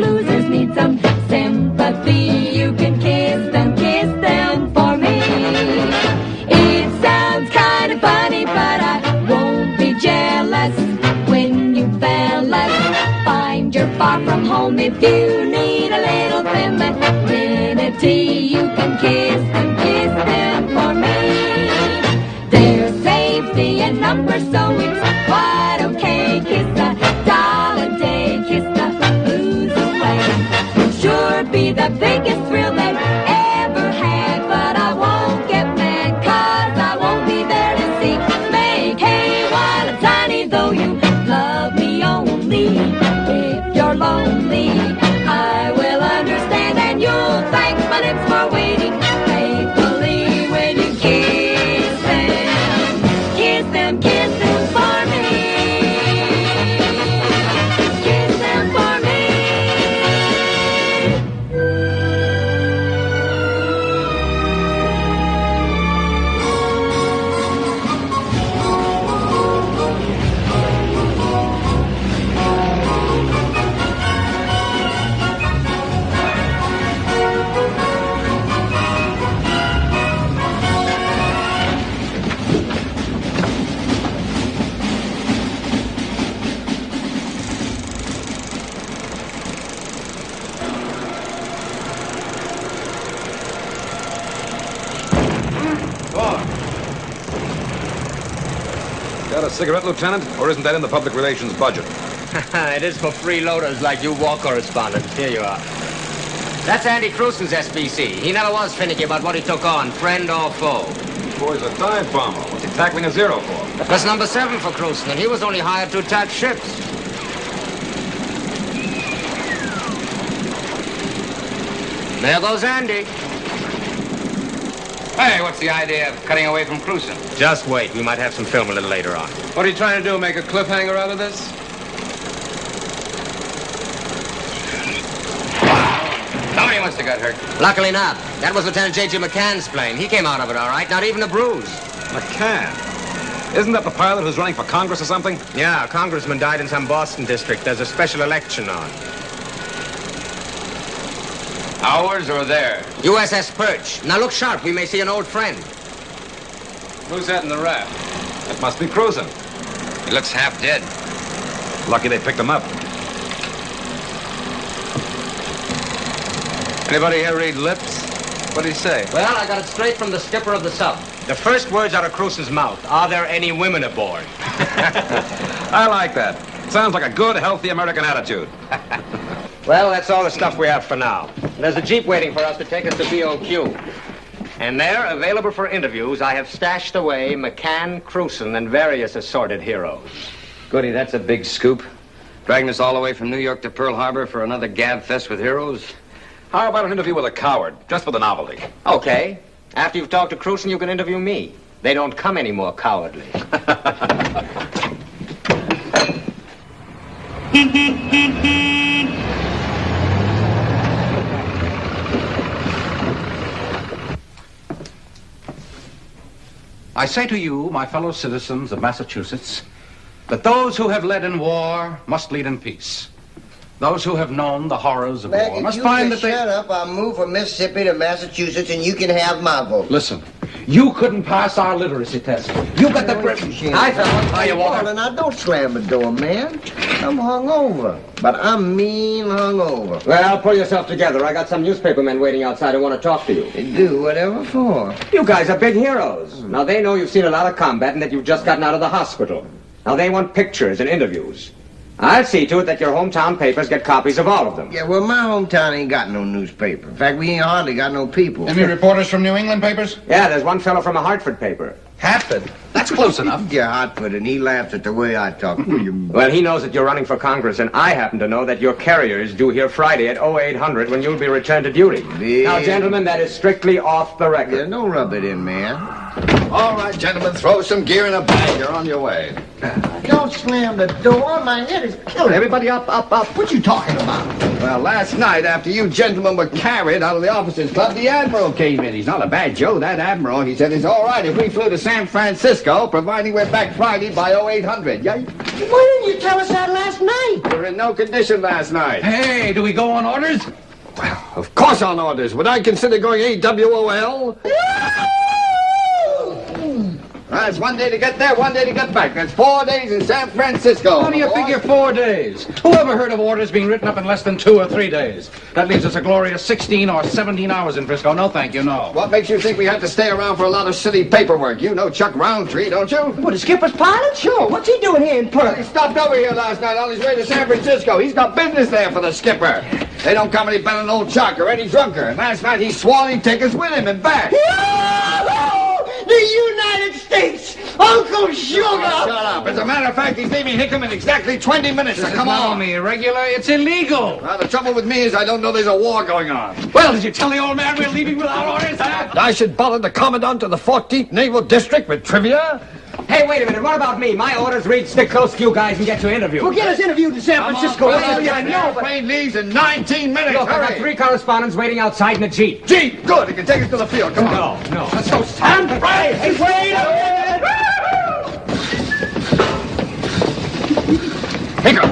losers need some sympathy. You can kiss them for me. It sounds kind of funny, but I won't be jealous when you fellas find you're far from home. If you need a little femininity, you can kiss them for me. There's safety in numbers, so it's quite okay. Kiss a doll a day, kiss the blues away. Sure be the biggest thrill they've ever had, but I won't get mad, 'cause I won't be there to see. Make hay while it's tiny, though you love me only. If you're lonely, I will understand, and you'll thank my lips for waiting faithfully when you kiss them for me. Kiss them for me. Got a cigarette, Lieutenant? Or isn't that in the public relations budget? It is for freeloaders like you war correspondents. Here you are. That's Andy Crewson's SBC. He never was finicky about what he took on, friend or foe. Boy's a dive bomber. What's he tackling a zero for? That's number 7 for Crewson, and he was only hired to attack ships. There goes Andy. Hey, what's the idea of cutting away from Crewson? Just wait. We might have some film a little later on. What are you trying to do, make a cliffhanger out of this? Somebody must have got hurt. Luckily not. That was Lieutenant J.J. McCann's plane. He came out of it all right, not even a bruise. McCann? Isn't that the pilot who's running for Congress or something? Yeah, a congressman died in some Boston district. There's a special election on. Ours or theirs? USS Perch. Now look sharp. We may see an old friend. Who's that in the raft? That must be Crewson. He looks half dead. Lucky they picked him up. Anybody here read lips? What'd he say? Well, I got it straight from the skipper of the sub. The first words out of Crewson's mouth. Are there any women aboard? I like that. Sounds like a good, healthy American attitude. Well, that's all the stuff we have for now. There's a Jeep waiting for us to take us to BOQ. And there, available for interviews, I have stashed away McCann, Crewson, and various assorted heroes. Goody, that's a big scoop. Dragging us all the way from New York to Pearl Harbor for another gab fest with heroes? How about an interview with a coward, just for the novelty? Okay. After you've talked to Crewson, you can interview me. They don't come any more cowardly. I say to you, my fellow citizens of Massachusetts, that those who have led in war must lead in peace. Those who have known the horrors of war must find that they... Shut up, I'll move from Mississippi to Massachusetts and you can have my vote. Listen, you couldn't pass our literacy test. You got the... Hi, fellas. How you walking? Now, don't slam the door, man. I'm hungover, but I'm mean hungover. Well, pull yourself together. I got some newspapermen waiting outside who want to talk to you. They do whatever for. You guys are big heroes. Now, they know you've seen a lot of combat and that you've just gotten out of the hospital. Now, they want pictures and interviews. I'll see to it that your hometown papers get copies of all of them. Yeah, well, my hometown ain't got no newspaper. In fact, we ain't hardly got no people. Any reporters from New England papers? Yeah, there's one fellow from a Hartford paper. Hartford? That's close enough. Yeah, Hartford, and he laughs at the way I talk. Well, he knows that you're running for Congress, and I happen to know that your carrier is due here Friday at 0800 when you'll be returned to duty. Yeah. Now, gentlemen, that is strictly off the record. Yeah, don't rub it in, man. All right, gentlemen, throw some gear in a bag. You're on your way. Don't slam the door. My head is killing. Everybody up. What you talking about? Well, last night, after you gentlemen were carried out of the officers' club, the Admiral came in. He's not a bad Joe, that Admiral. He said it's all right if we flew to St. San Francisco, providing we're back Friday by 0800, yeah? Why didn't you tell us that last night? We were in no condition last night. Hey, do we go on orders? Well, of course on orders. Would I consider going AWOL? That's 1 day to get there, 1 day to get back. That's 4 days in San Francisco. How do you figure 4 days? Who ever heard of orders being written up in less than 2 or 3 days? That leaves us a glorious 16 or 17 hours in Frisco. No, thank you, no. What makes you think we have to stay around for a lot of silly paperwork? You know Chuck Roundtree, don't you? What, the skipper's pilot? Sure. What's he doing here in Perth? He stopped over here last night on his way to San Francisco. He's got business there for the skipper. They don't come any better than old Chuck or any drunker. And last night he swore he'd take us with him and back. The United States! Uncle Sugar! Oh, shut up. As a matter of fact, he's leaving Hickam in exactly 20 minutes. This So is come not on. only irregular, it's illegal. Well, the trouble with me is I don't know there's a war going on. Well, did you tell the old man we're leaving without orders, huh? I should bother the commandant of the 14th Naval District with trivia? Hey, wait a minute. What about me? My orders read stick close to you guys and get you interviewed. Well, get us interviewed in San Francisco. Well, I know, but... Plane leaves in 19 minutes. Look, I got Hurry. 3 correspondents waiting outside in a Jeep. Jeep, good. It can take us to the field. Come on. No. Let's go stand right. Hey, wait a minute! Hickam!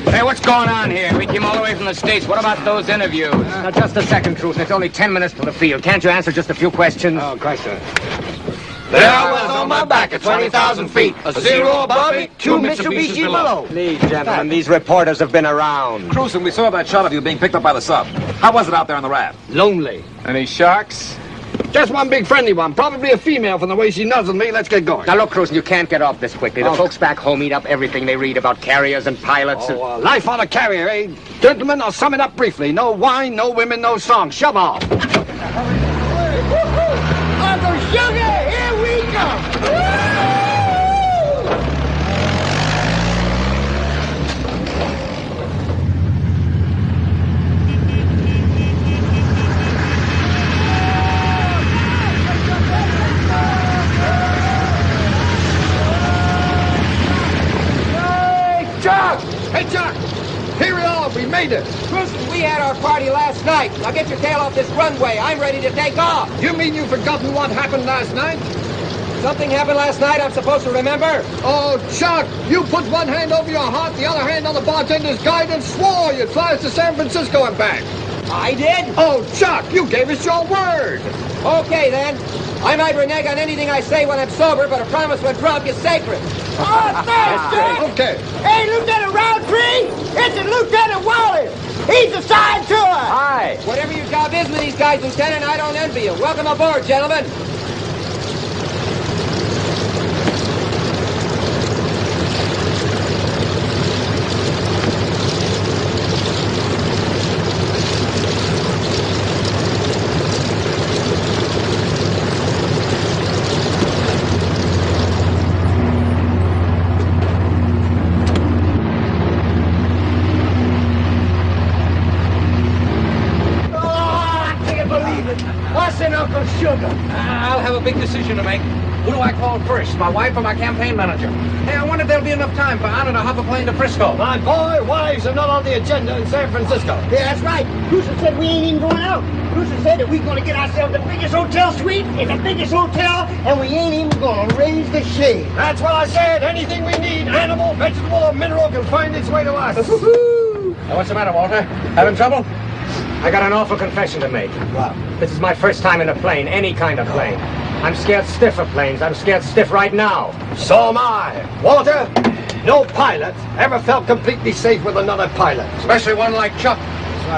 Hey, what's going on here? We came all the way from the States. What about those interviews? Now, just a second, Crewson. It's only 10 minutes to the field. Can't you answer just a few questions? Oh, question. There I was on my back at 20,000 feet. A zero above me, 2 Mitsubishis below. Please, gentlemen, these reporters have been around. Crewson, we saw that shot of you being picked up by the sub. How was it out there on the raft? Lonely. Any sharks? Just one big friendly one. Probably a female from the way she nuzzled me. Let's get going. Now, look, Crewson, you can't get off this quickly. The folks back home eat up everything they read about carriers and pilots. Life on a carrier, eh? Gentlemen, I'll sum it up briefly. No wine, no women, no songs. Shove off. Uncle Sugar, here we come! Hey, Chuck! Here we are. We made it. Crewson, we had our party last night. Now get your tail off this runway. I'm ready to take off. You mean you've forgotten what happened last night? Something happened last night I'm supposed to remember? Oh, Chuck, you put one hand over your heart, the other hand on the bartender's guide, and swore you'd fly us to San Francisco and back. I did? Oh, Chuck, you gave us your word. Okay, then. I might renege on anything I say when I'm sober, but a promise when drunk is sacred. Oh, thanks, Dick! Okay. Hey, Lieutenant Roundtree! It's Lieutenant Wallace! He's assigned to us! Hi. Whatever your job is with these guys, Lieutenant, I don't envy you. Welcome aboard, gentlemen. I'll have a big decision to make. Who do I call first, my wife or my campaign manager? Hey, I wonder if there'll be enough time for Anna to hop a plane to Frisco. My boy, wives are not on the agenda in San Francisco. Yeah, that's right. Crewson said we ain't even going out. Crewson said that we're going to get ourselves the biggest hotel suite in the biggest hotel, and we ain't even going to raise the shade. That's what I said. Anything we need, animal, vegetable, or mineral, can find its way to us. Now, what's the matter, Walter? Having trouble? I got an awful confession to make. What? This is my first time in a plane, any kind of plane. I'm scared stiff of planes. I'm scared stiff right now. So am I. Walter, no pilot ever felt completely safe with another pilot. Especially one like Chuck.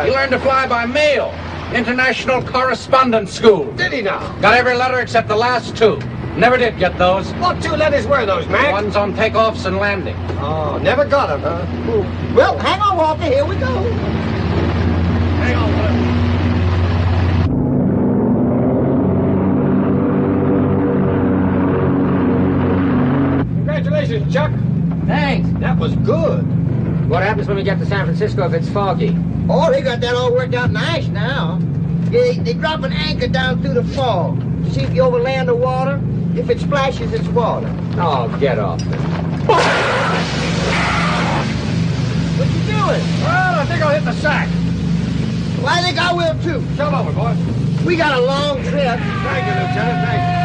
He learned to fly by mail. International Correspondence School. Did he now? Got every letter except the last 2. Never did get those. What 2 letters were those, Mac? One's on takeoffs and landing. Oh, never got them, huh? Well, hang on, Walter. Here we go. Hang on, Walter. Congratulations, Chuck. Thanks. That was good. What happens when we get to San Francisco if it's foggy? Oh, they got that all worked out nice now. They drop an anchor down through the fog to see if you overland the water. If it splashes, it's water. Oh, get off. What you doing? Well, I think I'll hit the sack. Well, I think I will, too. Shove over, boy. We got a long trip. Thank you, Lieutenant. Thank you.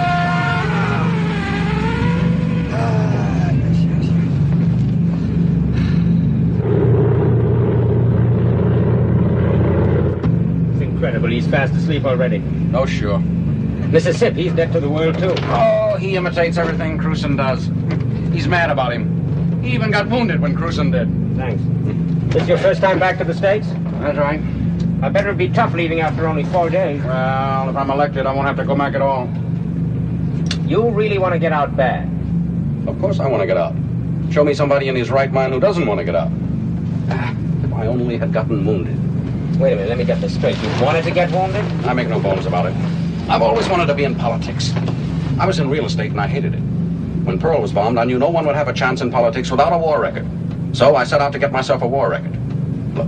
he's fast asleep already. Oh, sure. Mississippi, he's dead to the world, too. Oh, he imitates everything Crewson does. He's mad about him. He even got wounded when Crewson did. Thanks. This your first time back to the States? That's right. I better be tough leaving after only 4 days. Well, if I'm elected, I won't have to go back at all. You really want to get out bad? Of course I want to get out. Show me somebody in his right mind who doesn't want to get out. If I only had gotten wounded. Wait a minute, let me get this straight. You wanted to get wounded? I make no bones about it. I've always wanted to be in politics. I was in real estate and I hated it. When Pearl was bombed, I knew no one would have a chance in politics without a war record. So I set out to get myself a war record. Look,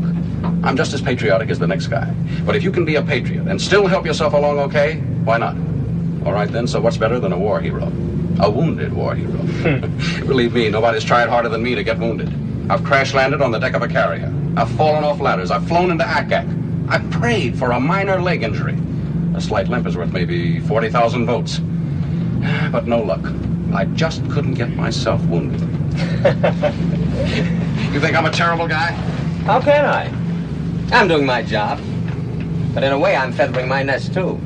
I'm just as patriotic as the next guy. But if you can be a patriot and still help yourself along okay, why not? All right then, so what's better than a war hero? A wounded war hero. Believe me, nobody's tried harder than me to get wounded. I've crash-landed on the deck of a carrier. I've fallen off ladders. I've flown into Akak. I've prayed for a minor leg injury. A slight limp is worth maybe 40,000 votes. But no luck. I just couldn't get myself wounded. You think I'm a terrible guy? How can I? I'm doing my job. But in a way, I'm feathering my nest, too.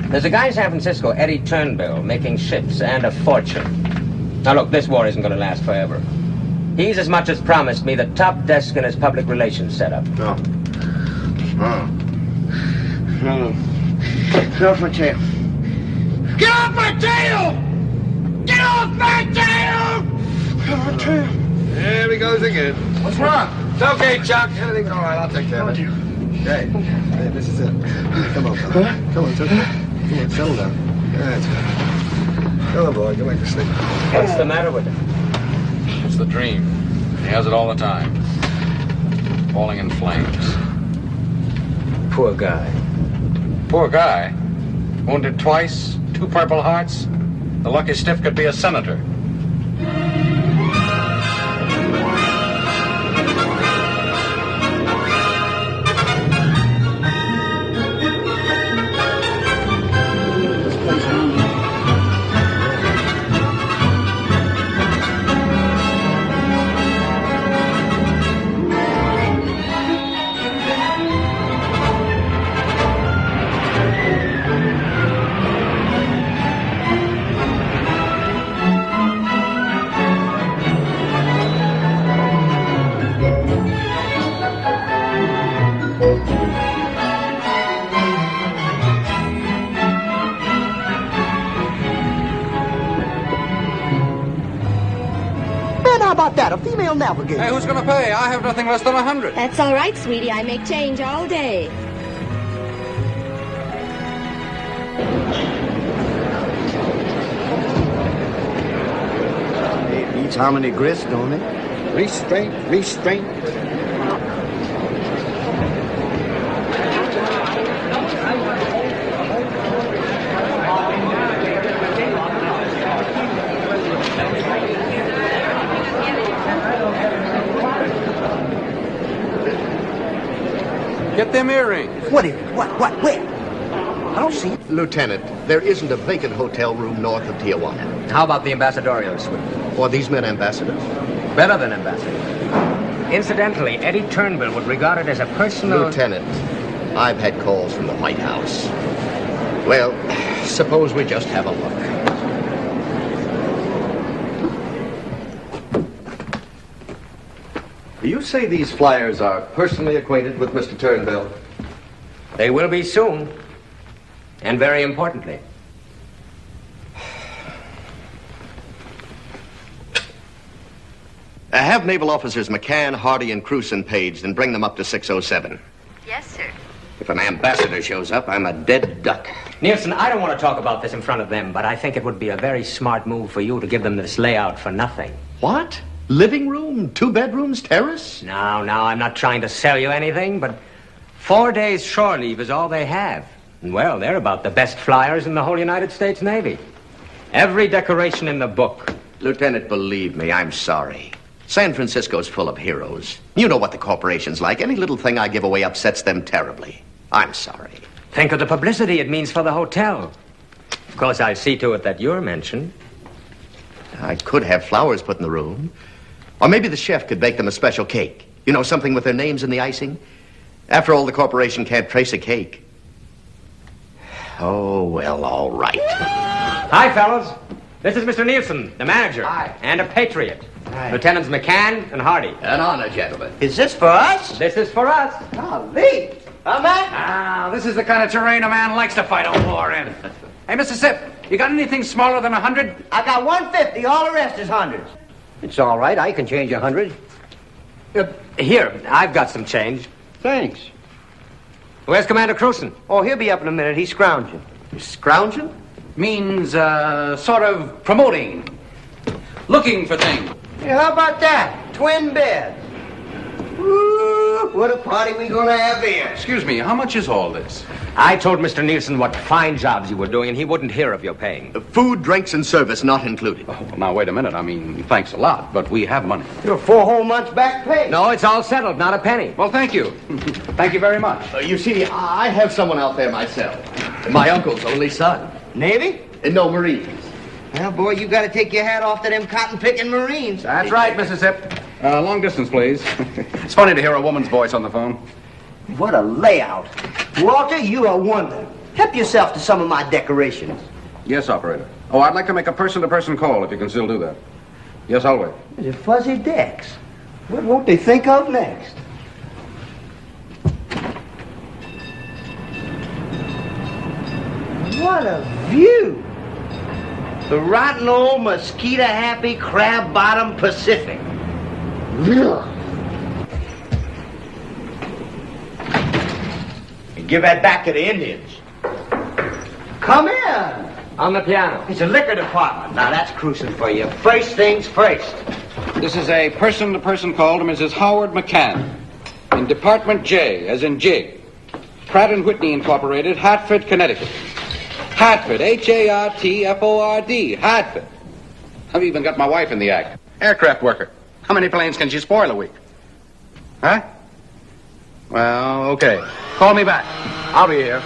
There's a guy in San Francisco, Eddie Turnbull, making ships and a fortune. Now, look, this war isn't going to last forever. He's as much as promised me the top desk in his public relations setup. No. Get off my tail. Get off my tail! Get off my tail! Get off my tail. There he goes again. What's wrong? It's okay, Chuck. Everything's all right. I'll take care of it. Okay. Hey, this is it. Come on, fella. Come on, Chuck. Come on, settle down. That's good. Come on, boy. Go back to sleep. What's the matter with him? It's the dream. He has it all the time. Falling in flames. Poor guy. Poor guy. Wounded twice, 2 Purple Hearts. The lucky stiff could be a senator. A female navigator. Hey, who's going to pay? I have nothing less than 100. That's all right, sweetie. I make change all day. It beats harmony grist, don't it? Restraint, restraint. Get them earrings. What is it? What? Where? I don't see it. Lieutenant, there isn't a vacant hotel room north of Tijuana. How about the ambassadorial suite? Are these men ambassadors? Better than ambassador. Incidentally, Eddie Turnbull would regard it as a personal... Lieutenant, I've had calls from the White House. Well, suppose we just have a look. You say these flyers are personally acquainted with Mr. Turnbull? They will be soon. And very importantly. Have naval officers McCann, Hardy, and Crewson paged and bring them up to 607. Yes, sir. If an ambassador shows up, I'm a dead duck. Nielsen, I don't want to talk about this in front of them, but I think it would be a very smart move for you to give them this layout for nothing. What? Living room, 2 bedrooms, terrace? No, I'm not trying to sell you anything, but 4 days shore leave is all they have. And, well, they're about the best flyers in the whole United States Navy. Every decoration in the book. Lieutenant, believe me, I'm sorry. San Francisco's full of heroes. You know what the corporation's like. Any little thing I give away upsets them terribly. I'm sorry. Think of the publicity it means for the hotel. Of course, I'll see to it that you're mentioned. I could have flowers put in the room. Or maybe the chef could bake them a special cake. You know, something with their names in the icing. After all, the corporation can't trace a cake. Oh, well, all right. Hi, fellows. This is Mr. Nielsen, the manager. Hi. And a patriot. Hi. Lieutenants McCann and Hardy. An honor, gentlemen. Is this for us? This is for us. Golly. Matt? Ah, this is the kind of terrain a man likes to fight a war in. Hey, Mr. Sip, you got anything smaller than 100? I got 150. All the rest is hundreds. It's all right. I can change 100. Here, I've got some change. Thanks. Where's Commander Crewson? Oh, he'll be up in a minute. He's scrounging. Scrounging? Means, sort of promoting. Looking for things. Hey, how about that? Twin beds. Woo, what a party we gonna have here. Excuse me, how much is all this? I told Mr. Nielsen what fine jobs you were doing, and he wouldn't hear of your paying. Food, drinks, and service not included. Oh, well, now, wait a minute. I mean, thanks a lot, but we have money. You're 4 whole months back pay. No, it's all settled, not a penny. Well, thank you. Thank you very much. You see, I have someone out there myself. My uncle's only son. Navy? No, Marines. Well, boy, you gotta take your hat off to them cotton-picking Marines. That's right, Mrs. Zip. Long distance, please. It's funny to hear a woman's voice on the phone. What a layout. Walter, you're a wonder. Help yourself to some of my decorations. Yes, operator. Oh, I'd like to make a person-to-person call, if you can still do that. Yes, I'll wait. There's fuzzy decks. What won't they think of next? What a view. The rotten old mosquito-happy crab-bottom Pacific. And give that back to the Indians. Come in. On the piano. It's a liquor department. Now, that's Crewson for you. First things first. This is a person-to-person call to Mrs. Howard McCann in Department J, as in jig. Pratt & Whitney Incorporated, Hartford, Connecticut. Hartford, Hartford, Hartford. I've even got my wife in the act. Aircraft worker. How many planes can she spoil a week? Huh? Well, okay. Call me back. I'll be here.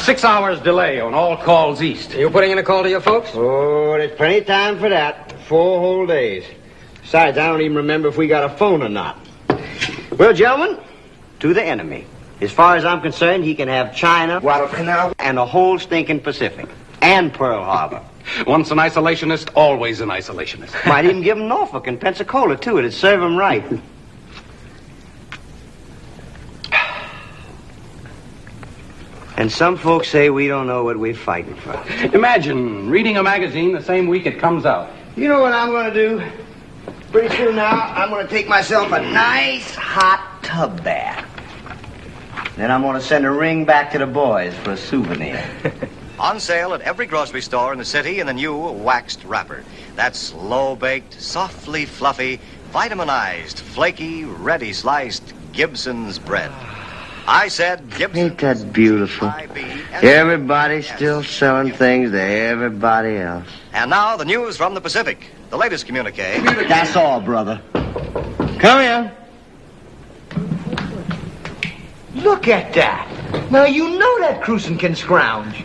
6 hours delay on all calls east. You putting in a call to your folks? Oh, there's plenty of time for that. 4 whole days. Besides, I don't even remember if we got a phone or not. Well, gentlemen, to the enemy. As far as I'm concerned, he can have China, Guadalcanal, and the whole stinking Pacific. And Pearl Harbor. Once an isolationist, always an isolationist. Might even give him Norfolk and Pensacola, too. It'd serve him right. And some folks say we don't know what we're fighting for. Imagine reading a magazine the same week it comes out. You know what I'm going to do? Pretty soon now, I'm going to take myself a nice hot tub bath. Then I'm going to send a ring back to the boys for a souvenir. On sale at every grocery store in the city in the new waxed wrapper. That's slow-baked, softly fluffy, vitaminized, flaky, ready sliced Gibson's bread. I said Gibson. Ain't that beautiful? Everybody's still selling things to everybody else. And now the news from the Pacific. The latest communique. That's all, brother. Come in. Look at that. Now, you know that Crewson can scrounge.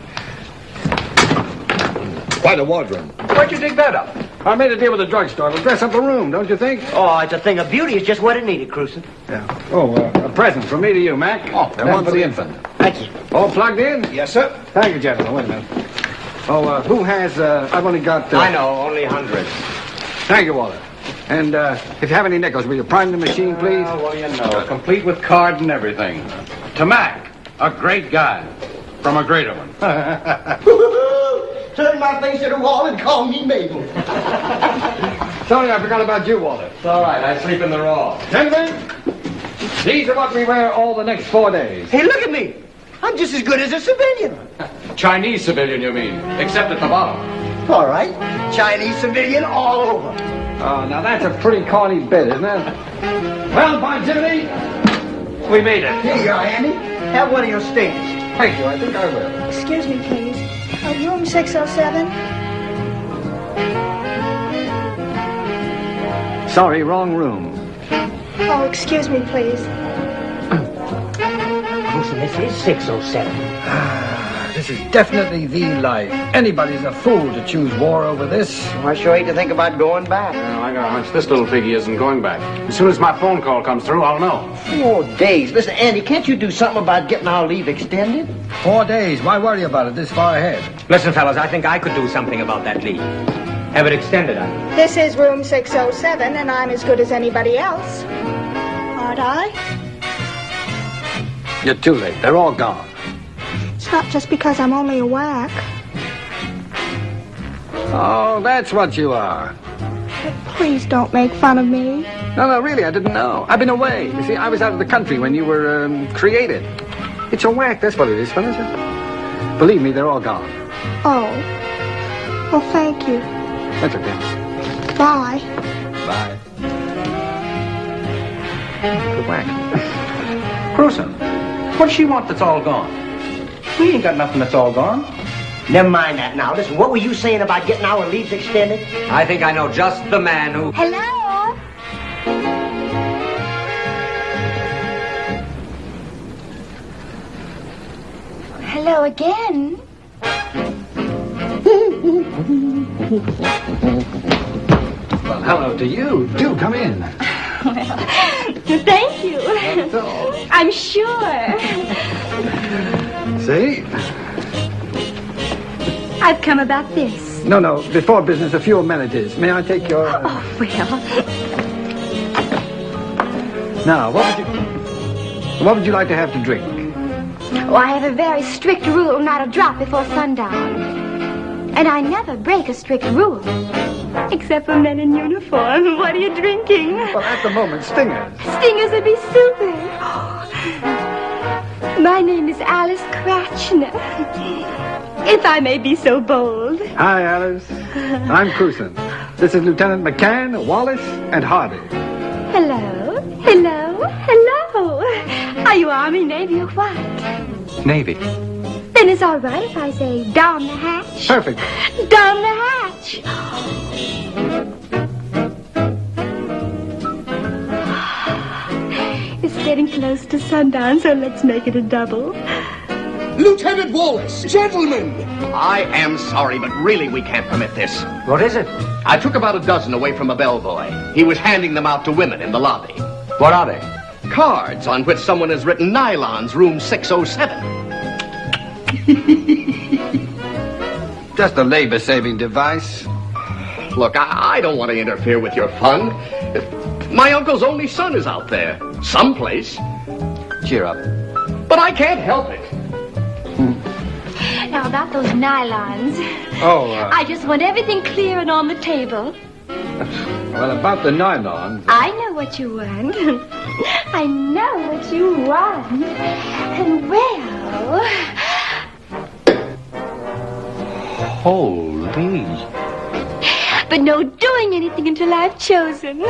Quite a wardrobe. Why'd you dig that up? I made a deal with the drugstore. It'll dress up the room, don't you think? Oh, it's a thing of beauty. It's just what it needed, Crewson. Yeah. Oh, a present from me to you, Mac. Oh, and one for the infant. Thank you. All plugged in? Yes, sir. Thank you, gentlemen. Wait a minute. Oh, who has, I've only got... I know, only hundreds. Thank you, Walter. And if you have any nickels, will you prime the machine, please? What do you know? Complete with card and everything. To Mac, a great guy from a greater one. Turn my face to the wall and call me Mabel. Sorry, I forgot about you, Walter. It's all right, I sleep in the raw. Gentlemen, these are what we wear all the next 4 days. Hey, look at me. I'm just as good as a civilian. Chinese civilian, you mean, except at the bottom. All right. Chinese civilian all over. Oh, now that's a pretty corny bit, isn't it? Well, by Jiminy, we made it. Here you are, Andy. Have one of your steaks. Thank you, I think I will. Excuse me, please. Room 607? Sorry, wrong room. Oh, excuse me, please. Crewson, this is 607. this is definitely the life. Anybody's a fool to choose war over this. I sure hate to think about going back. Well, I got a hunch this little figgy isn't going back. As soon as my phone call comes through, I'll know. 4 days. Listen, Andy, can't you do something about getting our leave extended? 4 days. Why worry about it this far ahead? Listen, fellas, I think I could do something about that leave. Have it extended, I mean. This is room 607, and I'm as good as anybody else. Aren't I? You're too late. They're all gone. It's not just because I'm only a whack. Oh, that's what you are. Please don't make fun of me. No, really, I didn't know. I've been away. You see, I was out of the country when you were created. It's a whack, that's what it is, fellas. Believe me, they're all gone. Oh. Well, thank you. That's okay. Bye. Bye. The whack. Crewson, what does she want that's all gone? We ain't got nothing that's all gone. Never mind that now. Listen, what were you saying about getting our leaves extended? I think I know just the man who... Hello? Hello again. Well, hello to you. Do come in. Well, thank you. That's all. I'm sure. See? I've come about this. No. Before business, a few amenities. May I take your... Oh, well. Now, what would you like to have to drink? Oh, I have a very strict rule not to drop before sundown. And I never break a strict rule. Except for men in uniform. What are you drinking? Well, at the moment, Stingers. Stingers would be super. My name is Alice Kratzner. If I may be so bold. Hi, Alice. I'm Crewson. This is Lieutenant McCann, Wallace, and Hardy. Hello. Are you Army, Navy, or what? Navy. Then it's all right if I say down the hatch. Perfect. Down the hatch. It's getting close to sundown, so let's make it a double. Lieutenant Wallace, gentlemen! I am sorry, but really we can't permit this. What is it? I took about a dozen away from a bellboy. He was handing them out to women in the lobby. What are they? Cards on which someone has written Nylons, room 607. Just a labor-saving device. Look, I don't want to interfere with your fun. My uncle's only son is out there, someplace. Cheer up. But I can't help it. Now, about those nylons. I just want everything clear and on the table. Well, about the nylon... I know what you want. I know what you want. And well... Holy. But no doing anything until I've chosen.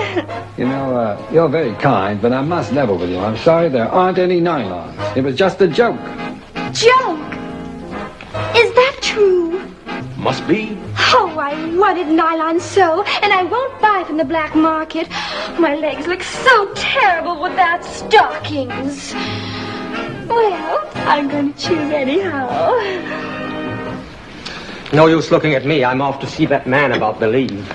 You know, you're very kind, but I must level with you. I'm sorry there aren't any nylons. It was just a joke. Joke? Is that true? Must be. Oh, I wanted nylon so, and I won't buy from the black market. My legs look so terrible without stockings. Well, I'm going to choose anyhow. No use looking at me. I'm off to see that man about the leave.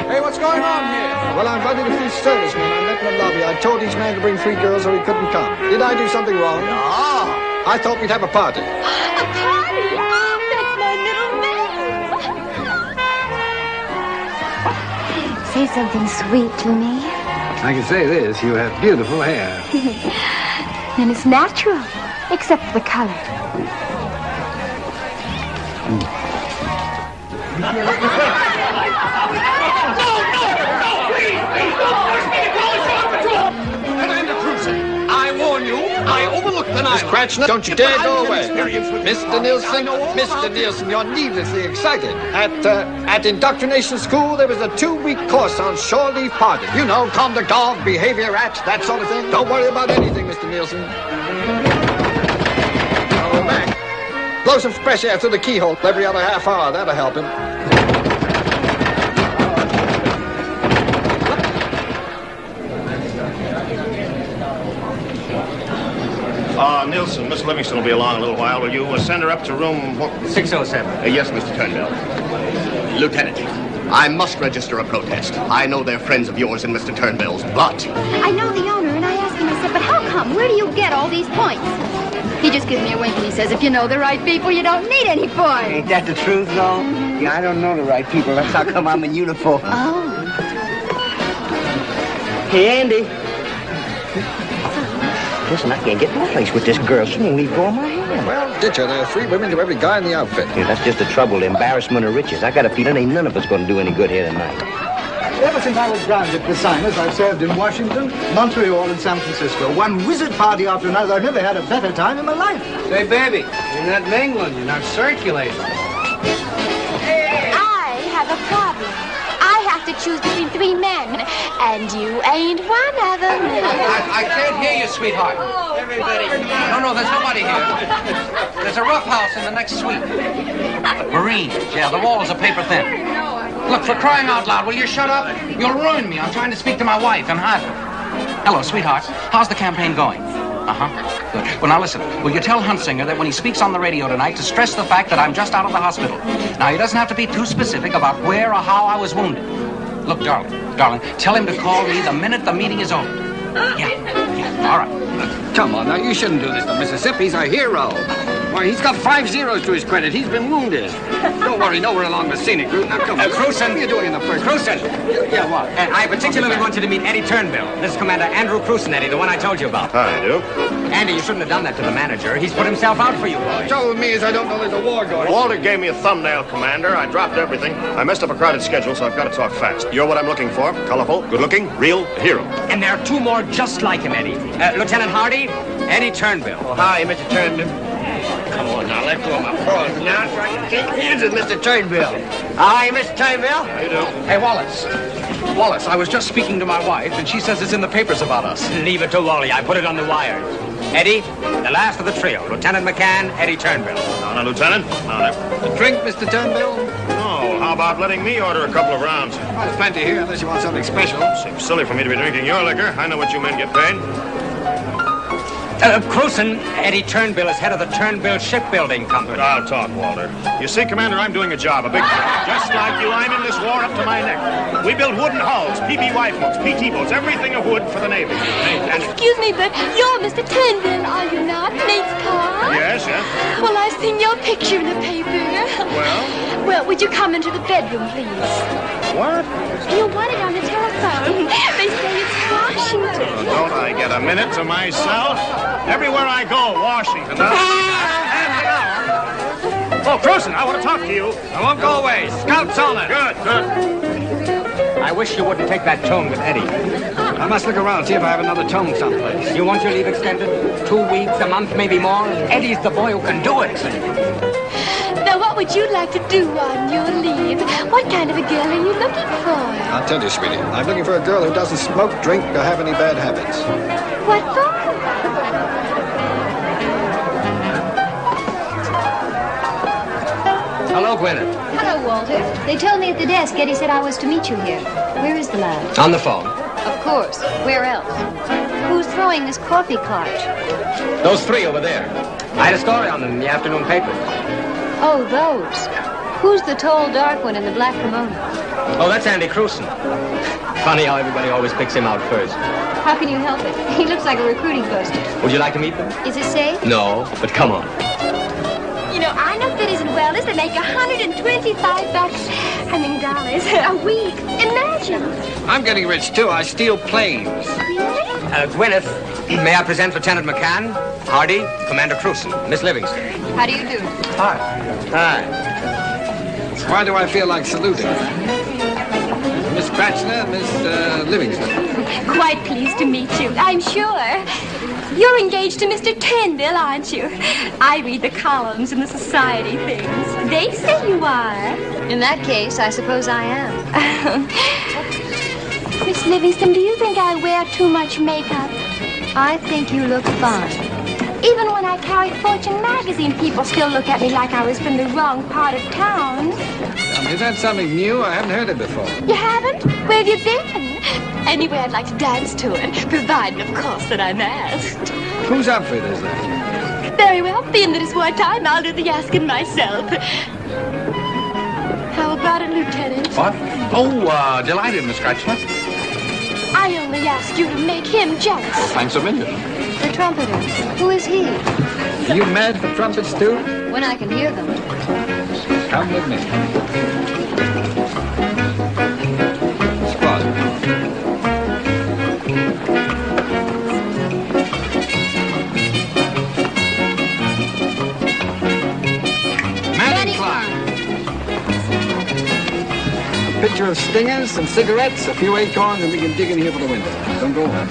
Hey, what's going on here? Well, I'm running a few servicemen. I met in the lobby. I told each man to bring 3 girls or he couldn't come. Did I do something wrong? No. I thought we'd have a party. A party? Oh, that's my middle name. Say something sweet to me. I can say this, you have beautiful hair. And it's natural, except for the color. Commander Crewson, I warn you, I overlooked the night. Miss Kratzner, don't you dare go away. Mr. Nielsen, you're needlessly excited. At indoctrination school, there was a 2-week course on shore leave parties. You know, conduct of, behavior at, that sort of thing. Don't worry about anything, Mr. Nielsen. Go back. Blow some fresh air through the keyhole every other half hour. That'll help him. Nielsen, Miss Livingston will be along a little while. Will you send her up to room 607? Yes, Mr. Turnbull. Lieutenant, I must register a protest. I know they're friends of yours and Mr. Turnbull's, but... I know the owner, and I asked him, I said, but how come? Where do you get all these points? He just gives me a wink and he says, if you know the right people, you don't need any points. Ain't that the truth, though? Yeah, I don't know the right people. That's how come I'm in uniform. Oh. Hey, Andy. Listen, I can't get no place with this girl. She won't leave go of my hand. Well, ditch her. There are 3 women to every guy in the outfit. Yeah, that's just the trouble, the embarrassment of riches. I got a feeling ain't none of us going to do any good here tonight. Ever since I was grounded for signers, I've served in Washington, Montreal, and San Francisco. One wizard party after another. I've never had a better time in my life. Say, baby, you're not mingling. You're not circulating. I have a problem. I have to choose between 3 men, and you ain't one of them. I can't hear you, sweetheart. Everybody. No, there's nobody here. There's a rough house in the next suite. Marines, yeah, the walls are paper thin. Look, for crying out loud, will you shut up? You'll ruin me. I'm trying to speak to my wife in Hartford. Hello, sweetheart. How's the campaign going? Uh-huh. Good. Well, now listen. Will you tell Hunsinger that when he speaks on the radio tonight to stress the fact that I'm just out of the hospital? Now, he doesn't have to be too specific about where or how I was wounded. Look, darling, tell him to call me the minute the meeting is over. Yeah, all right. Come on, now, you shouldn't do this to Mississippi. He's a hero. Why, he's got 5 zeros to his credit. He's been wounded. Don't worry, nowhere along the scenic route. Now, come on. Crewson. What are you doing in the first? Crewson. Yeah, what? I particularly want you to meet Eddie Turnbull. This is Commander Andrew Crewson, Eddie, the one I told you about. I do. Andy, you shouldn't have done that to the manager. He's put himself out for you, boy. The trouble with me is I don't know there's a war going. Walter gave me a thumbnail, Commander. I dropped everything. I messed up a crowded schedule, so I've got to talk fast. You're what I'm looking for. Colorful, good-looking, real hero. And there are 2 more just like him, Eddie. Lieutenant Hardy, Eddie Turnbull. Oh, hi, Mr. Turnbull. Come on now, let go of my paws now so I can shake hands with Mr. Turnbull. Hi, Mr. Turnbull. How you do? Hey, Wallace, I was just speaking to my wife, and she says it's in the papers about us. Leave it to Wally. I put it on the wires. Eddie, the last of the trio. Lieutenant McCann, Eddie Turnbull. Now, Lieutenant. Now, A drink, Mr. Turnbull? no, how about letting me order a couple of rounds? Oh, there's plenty here, unless you want something special. Seems silly for me to be drinking your liquor. I know what you men get paid. Crewson, Eddie Turnbull is head of the Turnbull Shipbuilding Company. I'll talk, Walter. You see, Commander, I'm doing a job, a big job. Just like you, I'm in this war up to my neck. We build wooden hulls, PBY boats, PT boats, everything of wood for the Navy. And Excuse me, but you're Mr. Turnbull, are you not? Nate's car? yes. Well, I've seen your picture in the paper. Well? Well, would you come into the bedroom, please? What? You want it on the telephone. They say it's Washington. Don't I get a minute to myself? Everywhere I go, Washington. Oh, Crewson, I want to talk to you. I won't go away. Scouts on it. Good. I wish you wouldn't take that tone with Eddie. I must look around, see if I have another tone someplace. You want your leave extended? 2 weeks, a month, maybe more? Eddie's the boy who can do it. Now, what would you like to do on your leave? What kind of a girl are you looking for? I'll tell you, sweetie. I'm looking for a girl who doesn't smoke, drink, or have any bad habits. What for? Hello, Gwinneth. Hello, Walter. They told me at the desk Eddie said I was to meet you here. Where is the lad? On the phone. Of course. Where else? Who's throwing this coffee cart? Those 3 over there. I had a story on them in the afternoon paper. Oh, those. Who's the tall, dark one in the black kimono? Oh, that's Andy Crewson. Funny how everybody always picks him out first. How can you help it? He looks like a recruiting poster. Would you like to meet them? Is it safe? No, but come on. You know, I know cities and wellness that make $125 dollars a week. Imagine. I'm getting rich, too. I steal planes. Really? Gwinneth, may I present Lieutenant McCann, Hardy, Commander Crewson, Miss Livingston. How do you do? Hi. Hi. Why do I feel like saluting? Miss Kratzner, Miss Livingston. Quite pleased to meet you, I'm sure. You're engaged to Mr. Turnbull, aren't you? I read the columns in the society things. They say you are. In that case, I suppose I am. Miss Livingston, do you think I wear too much makeup? I think you look fine. Even when I carry Fortune magazine, people still look at me like I was from the wrong part of town. Is that something new? I haven't heard it before. You haven't? Where have you been? Anyway, I'd like to dance to it, provided, of course, that I'm asked. Whose outfit is that? Very well, being that it's wartime, I'll do the asking myself. How about it, Lieutenant? What? Oh, delighted, Miss Kratzner. I only asked you to make him jealous. Well, thanks a million. The trumpeter. Who is he? Are you mad for trumpets, too? When I can hear them. Come with me. Squad. Manning climb. A picture of stingers, some cigarettes, a few acorns, and we can dig in here for the winter. Don't go home.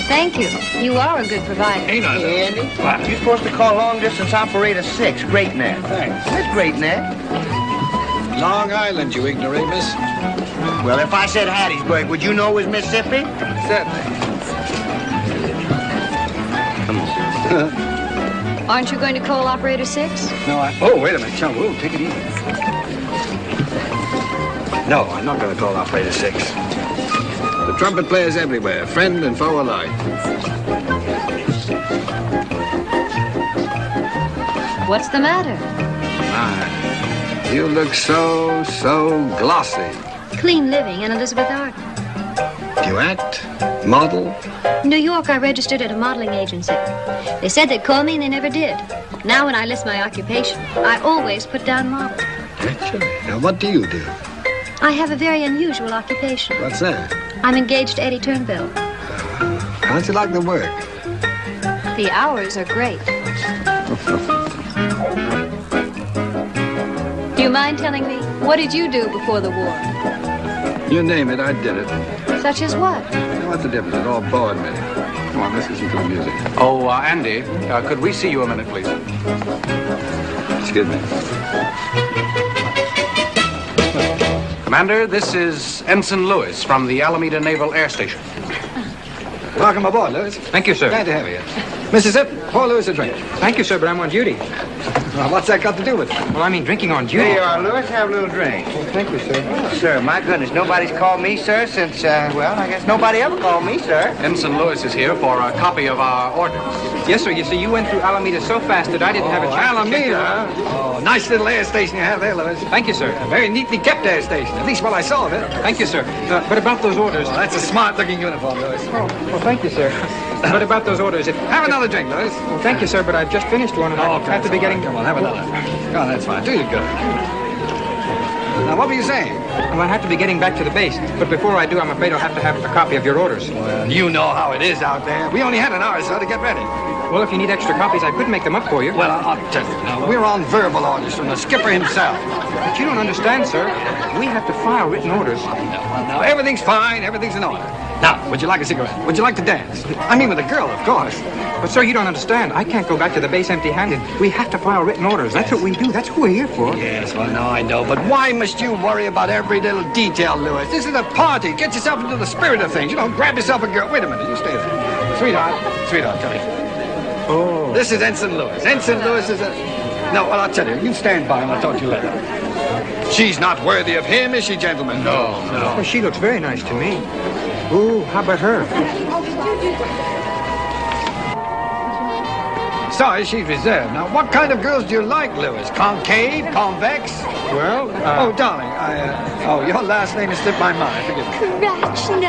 Thank you. You are a good provider. Hey, Andy. What? You're supposed to call long distance operator 6, Great Neck. Thanks. That's Great Neck. Long Island, you ignoramus. Well, if I said Hattiesburg, would you know it was Mississippi? Certainly. Aren't you going to call operator 6? No, Oh, wait a minute, chum. Whoa, take it easy. No, I'm not going to call operator 6. The trumpet player's everywhere, friend and foe alike. What's the matter? My, you look so glossy. Clean living in Elizabeth Arden. Do you act? Model? In New York, I registered at a modeling agency. They said they'd call me and they never did. Now when I list my occupation, I always put down model. Actually. Now, what do you do? I have a very unusual occupation. What's that? I'm engaged to Eddie Turnbull. How'd you like the work? The hours are great. Do you mind telling me, what did you do before the war? You name it, I did it. Such as what? What's the difference? It all bored me. Come on, let's listen to the music. Oh, Andy, could we see you a minute, please? Excuse me. Commander, this is Ensign Lewis from the Alameda Naval Air Station. Welcome aboard, Lewis. Thank you, sir. Glad to have you. Mrs. Zip, pour Lewis a drink. Thank you, sir, but I'm on duty. Well, what's that got to do with it? Well, I mean drinking on duty. There you are, Lewis. Have a little drink. Well, thank you, sir. Sir, my goodness, nobody's called me, sir, since, well, I guess nobody ever called me, sir. Ensign Lewis is here for a copy of our orders. Yes, sir. You see, you went through Alameda so fast that I didn't have a chance Alameda, to huh? Oh, nice little air station you have there, Lewis. Thank you, sir. A very neatly kept air station, at least while I saw it. Thank you, sir. But about those orders... Oh, that's a smart-looking uniform, Lewis. Oh, well, thank you, sir. But about those orders, if... Have another drink, Lewis. Well, thank you, sir, but I've just finished one, and I have to be getting... Come on, have another. Come on, that's fine. Do you good. Now, what were you saying? Well, I have to be getting back to the base. But before I do, I'm afraid I'll have to have a copy of your orders. Well, you know how it is out there. We only had an hour or so to get ready. Well, if you need extra copies, I could make them up for you. Well, I'll tell you now. We're on verbal orders from the skipper himself. But you don't understand, sir. We have to file written orders. Now, everything's fine. Everything's in order. Now, would you like a cigarette? Would you like to dance? I mean, with a girl, of course. But, sir, you don't understand. I can't go back to the base empty-handed. We have to file written orders. That's what we do. That's what we're here for. Yes, well, no, I know. But why must you worry about every little detail, Lewis? This is a party. Get yourself into the spirit of things. You don't grab yourself a girl. Wait a minute. You stay there. Sweetheart, tell me. Oh. This is Ensign Lewis. Ensign Lewis is a... No, well, I'll tell you. You stand by and I'll talk to you later. She's not worthy of him, is she, gentlemen? No. Well, she looks very nice to me. Ooh, how about her? Sorry, she's reserved. Now, what kind of girls do you like, Lewis? Concave? Convex? Well, Oh, darling, your last name has slipped my mind. Forgive me. Kratzner.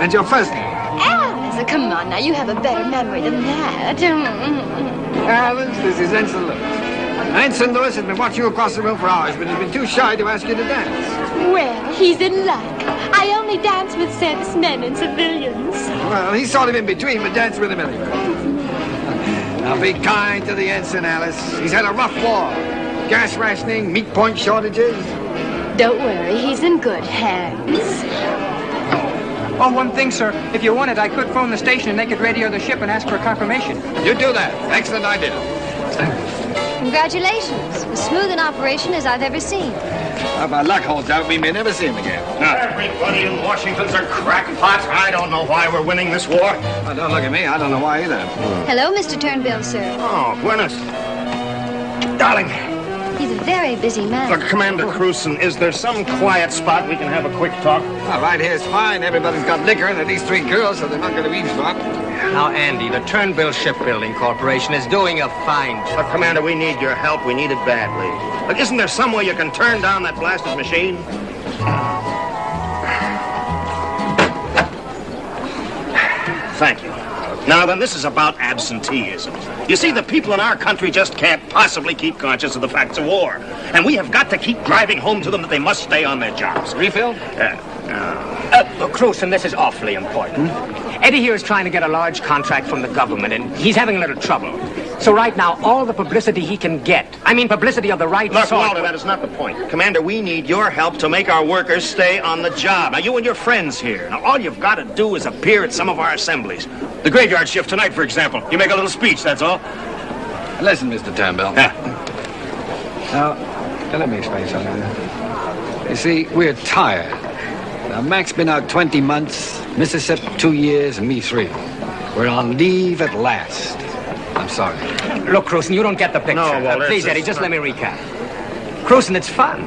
And your first name? Alice, come on now. You have a better memory than that. Alice, this is Ensign Lewis. Ensign Lewis has been watching you across the room for hours, but he's been too shy to ask you to dance. Well, he's in luck. I only dance with servicemen and civilians. Well, he's sort of in between, but dance with him anyway. Now, be kind to the ensign, Alice. He's had a rough war. Gas rationing, meat point shortages. Don't worry, he's in good hands. Oh, one thing, sir. If you wanted, I could phone the station and they could radio the ship and ask for a confirmation. You do that. Excellent idea. Congratulations. As smooth an operation as I've ever seen. If our luck holds out, we may never see him again. Everybody in Washington's a crackpot. I don't know why we're winning this war. Oh, don't look at me. I don't know why either. Hello, Mr. Turnbill, sir. Oh, Gwinneth. Darling. He's a very busy man. Look, Commander Crewson, is there some quiet spot we can have a quick talk? Well, right here's fine. Everybody's got liquor and at least 3 girls, so they're not going to eavesdrop. Now, Andy, the Turnbill Shipbuilding Corporation is doing a fine job. Look, Commander, we need your help. We need it badly. Look, isn't there some way you can turn down that blasted machine? Thank you. Now then, this is about absenteeism. You see, the people in our country just can't possibly keep conscious of the facts of war. And we have got to keep driving home to them that they must stay on their jobs. Refill? Look, Crewson, this is awfully important. Eddie here is trying to get a large contract from the government, and he's having a little trouble. So right now, all the publicity he can get, I mean publicity of the right Look, sort... Walter, that is not the point. Commander, we need your help to make our workers stay on the job. Now, you and your friends here. Now, all you've got to do is appear at some of our assemblies. The graveyard shift tonight, for example. You make a little speech, that's all. Listen, Mr. Turnbill. Now, let me explain something. You see, we're tired. Now, Mac's been out 20 months, Mississippi 2 years, and me 3. We're on leave at last. I'm sorry. Look, Crewson, you don't get the picture. No, well, please, Eddie, just let me recap. Crewson, it's fun.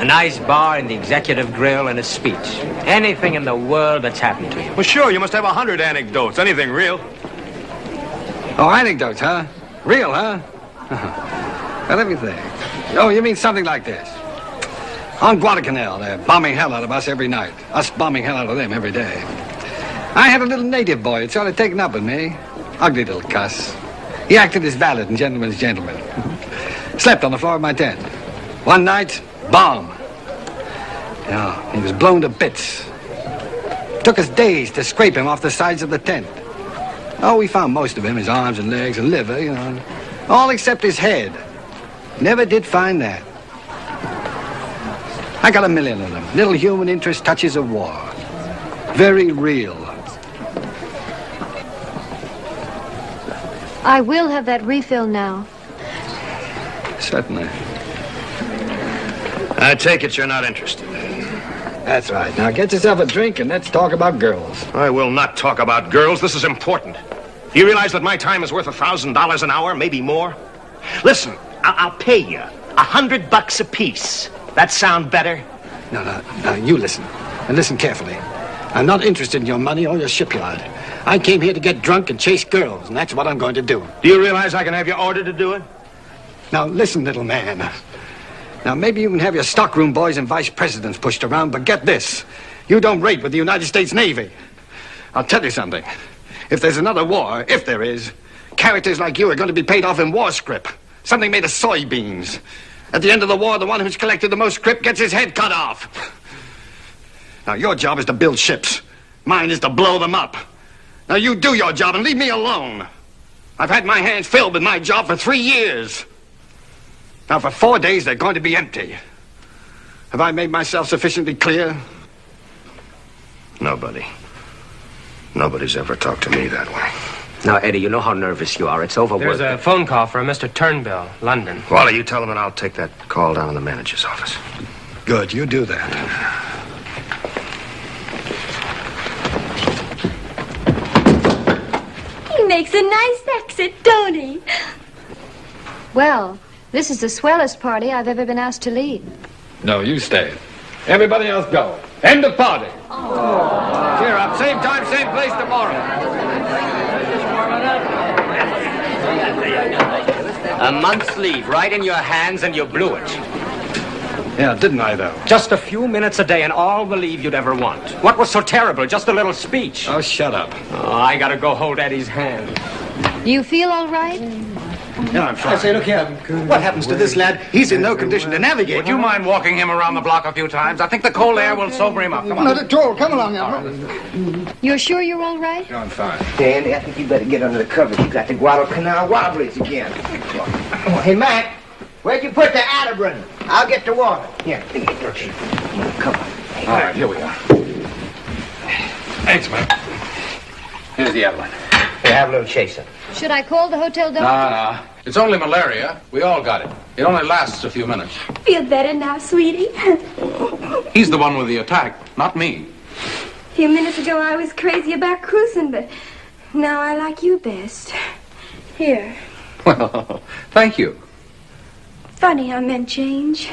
A nice bar and the executive grill and a speech. Anything in the world that's happened to you. Well, sure, you must have 100 anecdotes. Anything real. Oh, anecdotes, huh? Real, huh? Well, let me think. Oh, you mean something like this. On Guadalcanal, they're bombing hell out of us every night. Us bombing hell out of them every day. I had a little native boy that sort of taken up with me. Ugly little cuss. He acted as valet and gentleman's gentleman. Slept on the floor of my tent. One night, bomb. Yeah, he was blown to bits. Took us days to scrape him off the sides of the tent. Oh, we found most of him, his arms and legs and liver, you know. All except his head. Never did find that. I got 1 million of them. Little human interest touches of war. Very real. I will have that refill now. Certainly. I take it you're not interested. That's right. Now get yourself a drink and let's talk about girls. I will not talk about girls. This is important. Do you realize that my time is worth $1,000 an hour, maybe more? Listen, I'll pay you $100 apiece. That sound better? No, you listen. And listen carefully. I'm not interested in your money or your shipyard. I came here to get drunk and chase girls, and that's what I'm going to do. Do you realize I can have you ordered to do it? Now, listen, little man. Now, maybe you can have your stockroom boys and vice presidents pushed around, but get this. You don't rate with the United States Navy. I'll tell you something. If there's another war, if there is, characters like you are going to be paid off in war scrip. Something made of soybeans. At the end of the war, the one who's collected the most scrip gets his head cut off. Now, your job is to build ships. Mine is to blow them up. Now, you do your job and leave me alone. I've had my hands filled with my job for 3 years. Now, for 4 days, they're going to be empty. Have I made myself sufficiently clear? Nobody's ever talked to me that way. Now, Eddie, you know how nervous you are. It's overworked. There's a phone call for a Mr. Turnbill, London. Wally, you tell him and I'll take that call down in the manager's office. Good, you do that. He makes a nice exit, don't he? Well, this is the swellest party I've ever been asked to lead. No, you stay. Everybody else go. End of party. Cheer up. Same time, same place tomorrow. A month's leave, right in your hands, and you blew it. Yeah, didn't I, though? Just a few minutes a day and all the leave you'd ever want. What was so terrible? Just a little speech. Oh, shut up. Oh, I gotta go hold Eddie's hand. Do you feel all right? Yeah, I'm fine. I say, look here. What happens to this lad? He's in no condition to navigate. Would you mind walking him around the block a few times? I think the cold air will sober him up. Come on. Not at all. Come along, Elmer. You're sure you're all right? Yeah, I'm fine. Dandy, I think you better get under the covers. You got the Guadalcanal robberies again. Oh, hey, Mac, where'd you put the Atterbury? I'll get the water. Here, come on. All right, here we are. Thanks, man. Here's the Evelyn. We'll have a little chaser. Should I call the hotel doctor? No. It's only malaria. We all got it. It only lasts a few minutes. Feel better now, sweetie? He's the one with the attack, not me. A few minutes ago I was crazy about Crewson, but now I like you best. Here. Well, thank you. Funny how men change.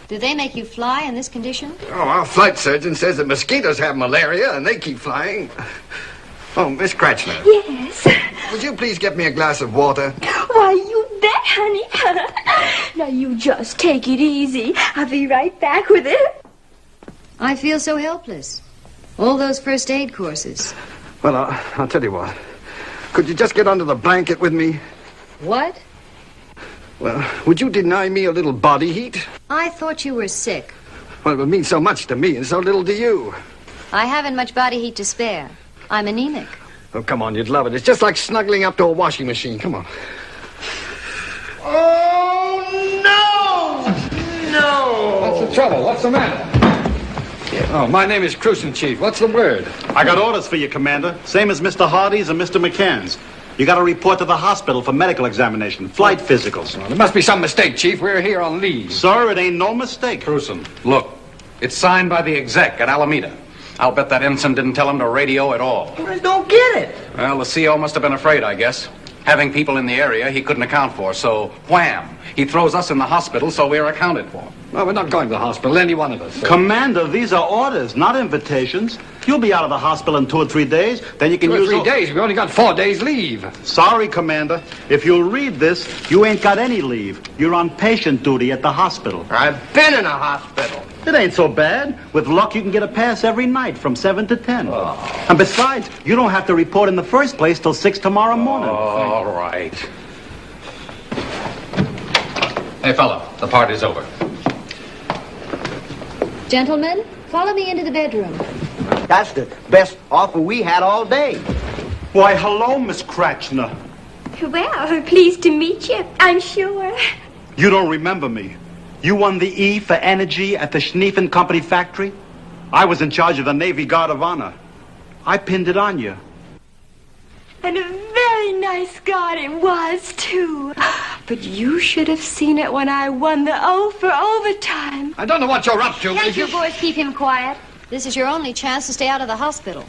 Do they make you fly in this condition? Oh, our flight surgeon says that mosquitoes have malaria and they keep flying. Oh, Miss Kratzner. Yes. Would you please get me a glass of water? Why, you bet, honey. Now, you just take it easy. I'll be right back with it. I feel so helpless. All those first aid courses. Well, I'll tell you what. Could you just get under the blanket with me? What? Well, would you deny me a little body heat? I thought you were sick. Well, it would mean so much to me and so little to you. I haven't much body heat to spare. I'm anemic. Oh, come on, you'd love it. It's just like snuggling up to a washing machine. Come on. Oh, no! No! What's the trouble? What's the matter? Oh, my name is Crewson, Chief. What's the word? I got orders for you, Commander. Same as Mr. Hardy's and Mr. McCann's. You got to report to the hospital for medical examination, flight physicals. Well, there must be some mistake, Chief. We're here on leave. Sir, it ain't no mistake. Crewson, look. It's signed by the exec at Alameda. I'll bet that ensign didn't tell him to radio at all. I don't get it. Well, the CO must have been afraid, I guess. Having people in the area he couldn't account for, so wham! He throws us in the hospital so we're accounted for. No, we're not going to the hospital, any one of us. Commander, these are orders, not invitations. You'll be out of the hospital in 2 or 3 days. Then you can 2 or use 3 days? We only got 4 days leave. Sorry, Commander. If you'll read this, you ain't got any leave. You're on patient duty at the hospital. I've been in a hospital. It ain't so bad. With luck, you can get a pass every night from 7 to 10. Oh. And besides, you don't have to report in the first place till 6 tomorrow morning. All right. Hey, fella, the party's over. Gentlemen, follow me into the bedroom. That's the best offer we had all day. Why, hello, Miss Kratzner. Well, pleased to meet you, I'm sure. You don't remember me. You won the E for energy at the Schneefen Company factory? I was in charge of the Navy Guard of Honor. I pinned it on you. And a very nice guard it was, too. But you should have seen it when I won the O for overtime. I don't know what you're up to. Can't you boys keep him quiet? This is your only chance to stay out of the hospital.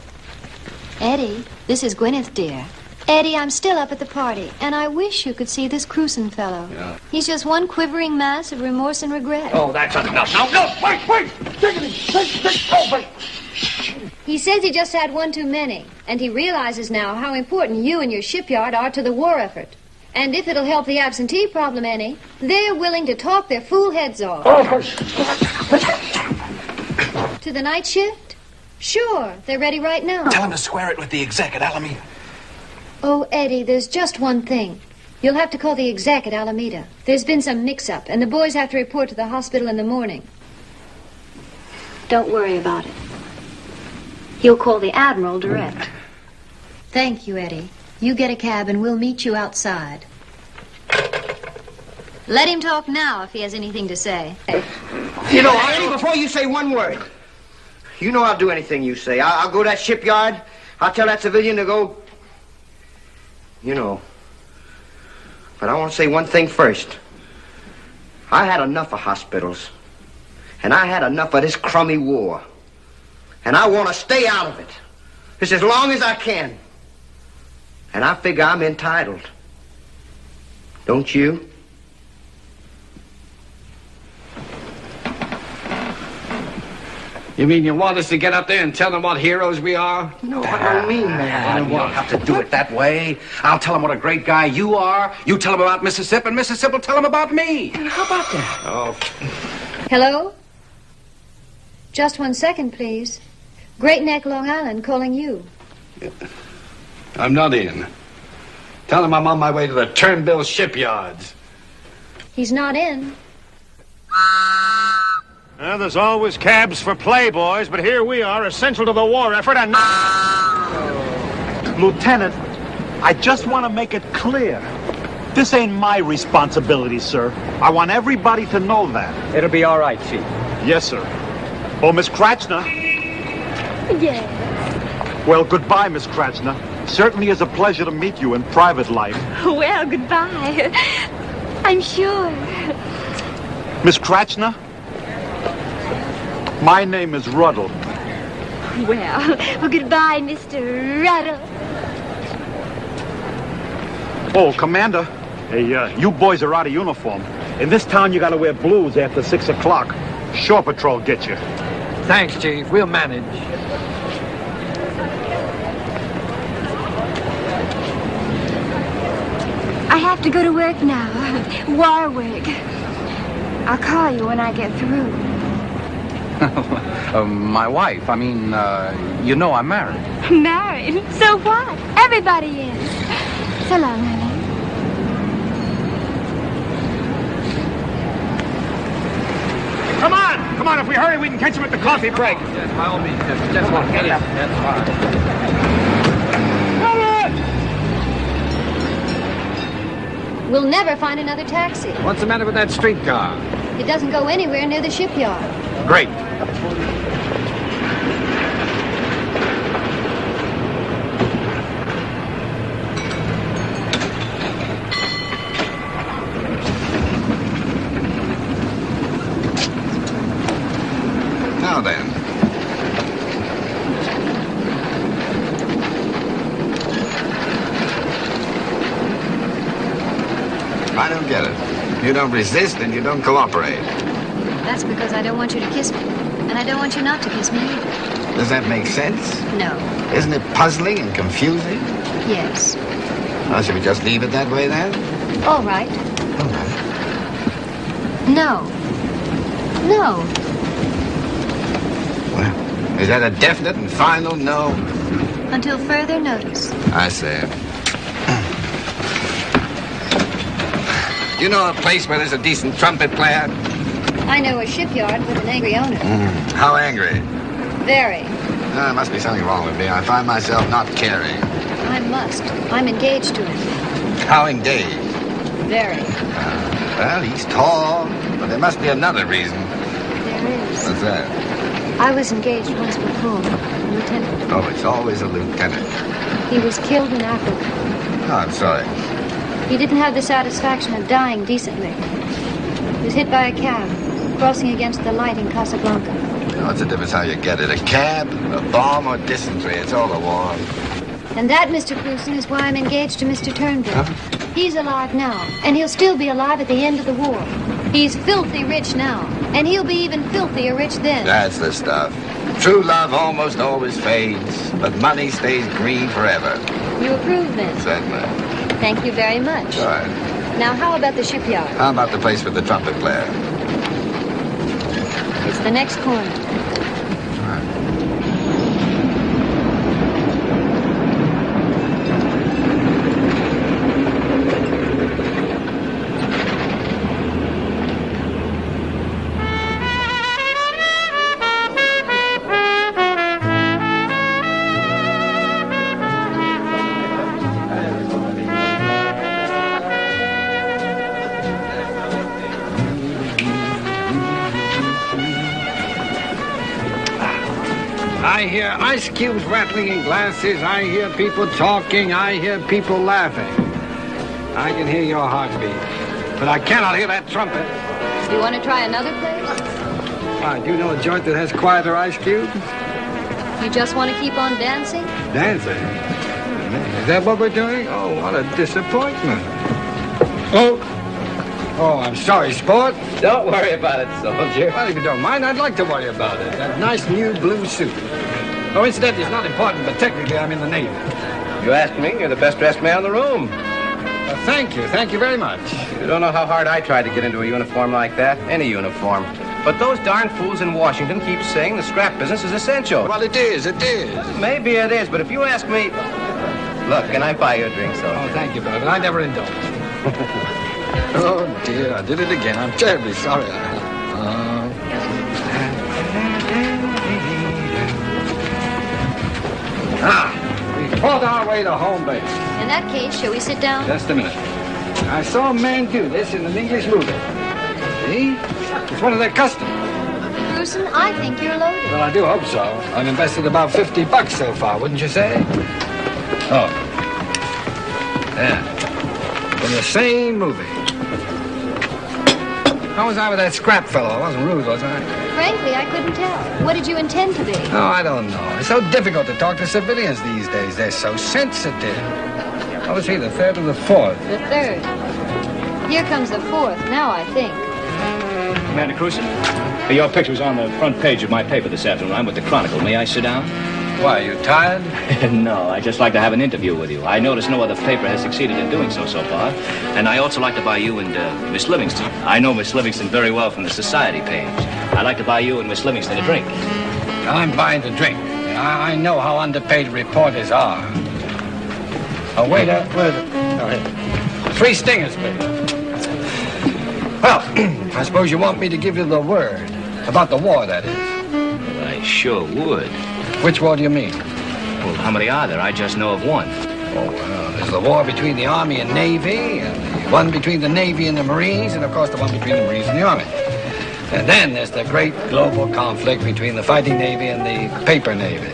Eddie, this is Gwinneth, dear. Eddie, I'm still up at the party, and I wish you could see this Crewson fellow. Yeah. He's just one quivering mass of remorse and regret. Oh, that's enough. No, wait. Wait. He says he just had one too many, and he realizes now how important you and your shipyard are to the war effort. And if it'll help the absentee problem any, they're willing to talk their fool heads off. To the night shift? Sure, they're ready right now. Tell him to square it with the exec at Alameda. Oh, Eddie, there's just one thing. You'll have to call the exec at Alameda. There's been some mix-up, and the boys have to report to the hospital in the morning. Don't worry about it. He'll call the Admiral direct. Thank you, Eddie. You get a cab and we'll meet you outside. Let him talk now if he has anything to say. You know, Archie, before you say one word, you know I'll do anything you say. I'll go to that shipyard. I'll tell that civilian to go. You know. But I want to say one thing first. I had enough of hospitals. And I had enough of this crummy war. And I want to stay out of it. Just as long as I can. And I figure I'm entitled. Don't you? You mean you want us to get up there and tell them what heroes we are? No, I don't mean that. You don't have to do it that way. I'll tell him what a great guy you are. You tell him about Mississippi, and Mississippi will tell him about me. How about that? Oh. Hello? Just 1 second, please. Great Neck, Long Island, calling you. I'm not in. Tell him I'm on my way to the Turnbill shipyards. He's not in. Well, there's always cabs for playboys, but here we are, essential to the war effort, and... Lieutenant, I just want to make it clear. This ain't my responsibility, sir. I want everybody to know that. It'll be all right, Chief. Yes, sir. Oh, Miss Kratzner. Yes. Well, goodbye, Miss Kratzner. Certainly is a pleasure to meet you in private life. Well, goodbye. I'm sure. Miss Kratzner? My name is Ruddle. Well, goodbye, Mr. Ruddle. Oh, Commander. Hey, you boys are out of uniform. In this town, you gotta wear blues after 6 o'clock. Shore Patrol get you. Thanks, Chief. We'll manage. I have to go to work now. War work. I'll call you when I get through. My wife, you know I'm married. Married? So what? Everybody is. So long, honey. Come on, if we hurry, we can catch him at the coffee break. Yes, by all means. Just one. Get up. That's fine. We'll never find another taxi. What's the matter with that streetcar? It doesn't go anywhere near the shipyard. Great. Now then. I don't get it. You don't resist and you don't cooperate. That's because I don't want you to kiss me. And I don't want you not to kiss me either. Does that make sense? No. Isn't it puzzling and confusing? Yes. Well, should we just leave it that way then? All right. All right. No. No. Well, is that a definite and final no? Until further notice. I see. You know a place where there's a decent trumpet player? I know a shipyard with an angry owner. How angry? Very. There must be something wrong with me. I find myself not caring. I must. I'm engaged to him. How engaged? Very. Well, he's tall, but there must be another reason. There is. What's that? I was engaged once before, a lieutenant. Oh, it's always a lieutenant. He was killed in Africa. Oh, I'm sorry. He didn't have the satisfaction of dying decently. He was hit by a cab, crossing against the light in Casablanca. What's the difference how you get it? A cab, a bomb, or dysentery? It's all the one. And that, Mr. Crewson, is why I'm engaged to Mr. Turnbull. He's alive now, and he'll still be alive at the end of the war. He's filthy rich now, and he'll be even filthier rich then. That's the stuff. True love almost always fades, but money stays green forever. You approve, then? Certainly. Thank you very much. All right. Now, how about the shipyard? How about the place with the trumpet player? It's the next corner. I hear ice cubes rattling in glasses. I hear people talking. I hear people laughing. I can hear your heartbeat, but I cannot hear that trumpet. Do you want to try another place? Do you know a joint that has quieter ice cubes? You just want to keep on dancing? Dancing? Is that what we're doing? Oh, what a disappointment. Oh, I'm sorry, sport. Don't worry about it, soldier. Well, if you don't mind, I'd like to worry about it. That nice new blue suit. Oh, incidentally, it's not important, but technically I'm in the Navy. You asked me, you're the best dressed man in the room. Thank you. Thank you very much. You don't know how hard I tried to get into a uniform like that. Any uniform. But those darn fools in Washington keep saying the scrap business is essential. Well, it is. It is. Well, maybe it is, but if you ask me... Look, can I buy you a drink, soldier? Oh, thank you, brother, but I never indulge. Oh, dear, I did it again. I'm terribly sorry. We fought our way to home base. In that case, shall we sit down? Just a minute. I saw a man do this in an English movie. See? It's one of their customs. Crewson, I think you're loaded. Well, I do hope so. I've invested about $50 so far, wouldn't you say? Oh. Yeah. From the same movie. How was I with that scrap fellow? I wasn't rude, was I? Frankly, I couldn't tell. What did you intend to be? Oh, I don't know. It's so difficult to talk to civilians these days. They're so sensitive. What was he, the third or the fourth? The third. Here comes the fourth, now I think. Commander Crewson, your picture was on the front page of my paper this afternoon. I'm with the Chronicle. May I sit down? Why, are you tired? No, I'd just like to have an interview with you. I notice no other paper has succeeded in doing so far. And I also like to buy you and Miss Livingston. I know Miss Livingston very well from the society page. I'd like to buy you and Miss Livingston a drink. I'm buying the drink. I know how underpaid reporters are. Oh, waiter, where's it? Oh, here. 3 stingers, please. Well, I suppose you want me to give you the word. About the war, that is. Well, I sure would. Which war do you mean? Well, how many are there? I just know of one. Oh, well, there's the war between the Army and Navy, and the one between the Navy and the Marines, and, of course, the one between the Marines and the Army. And then there's the great global conflict between the fighting Navy and the paper Navy.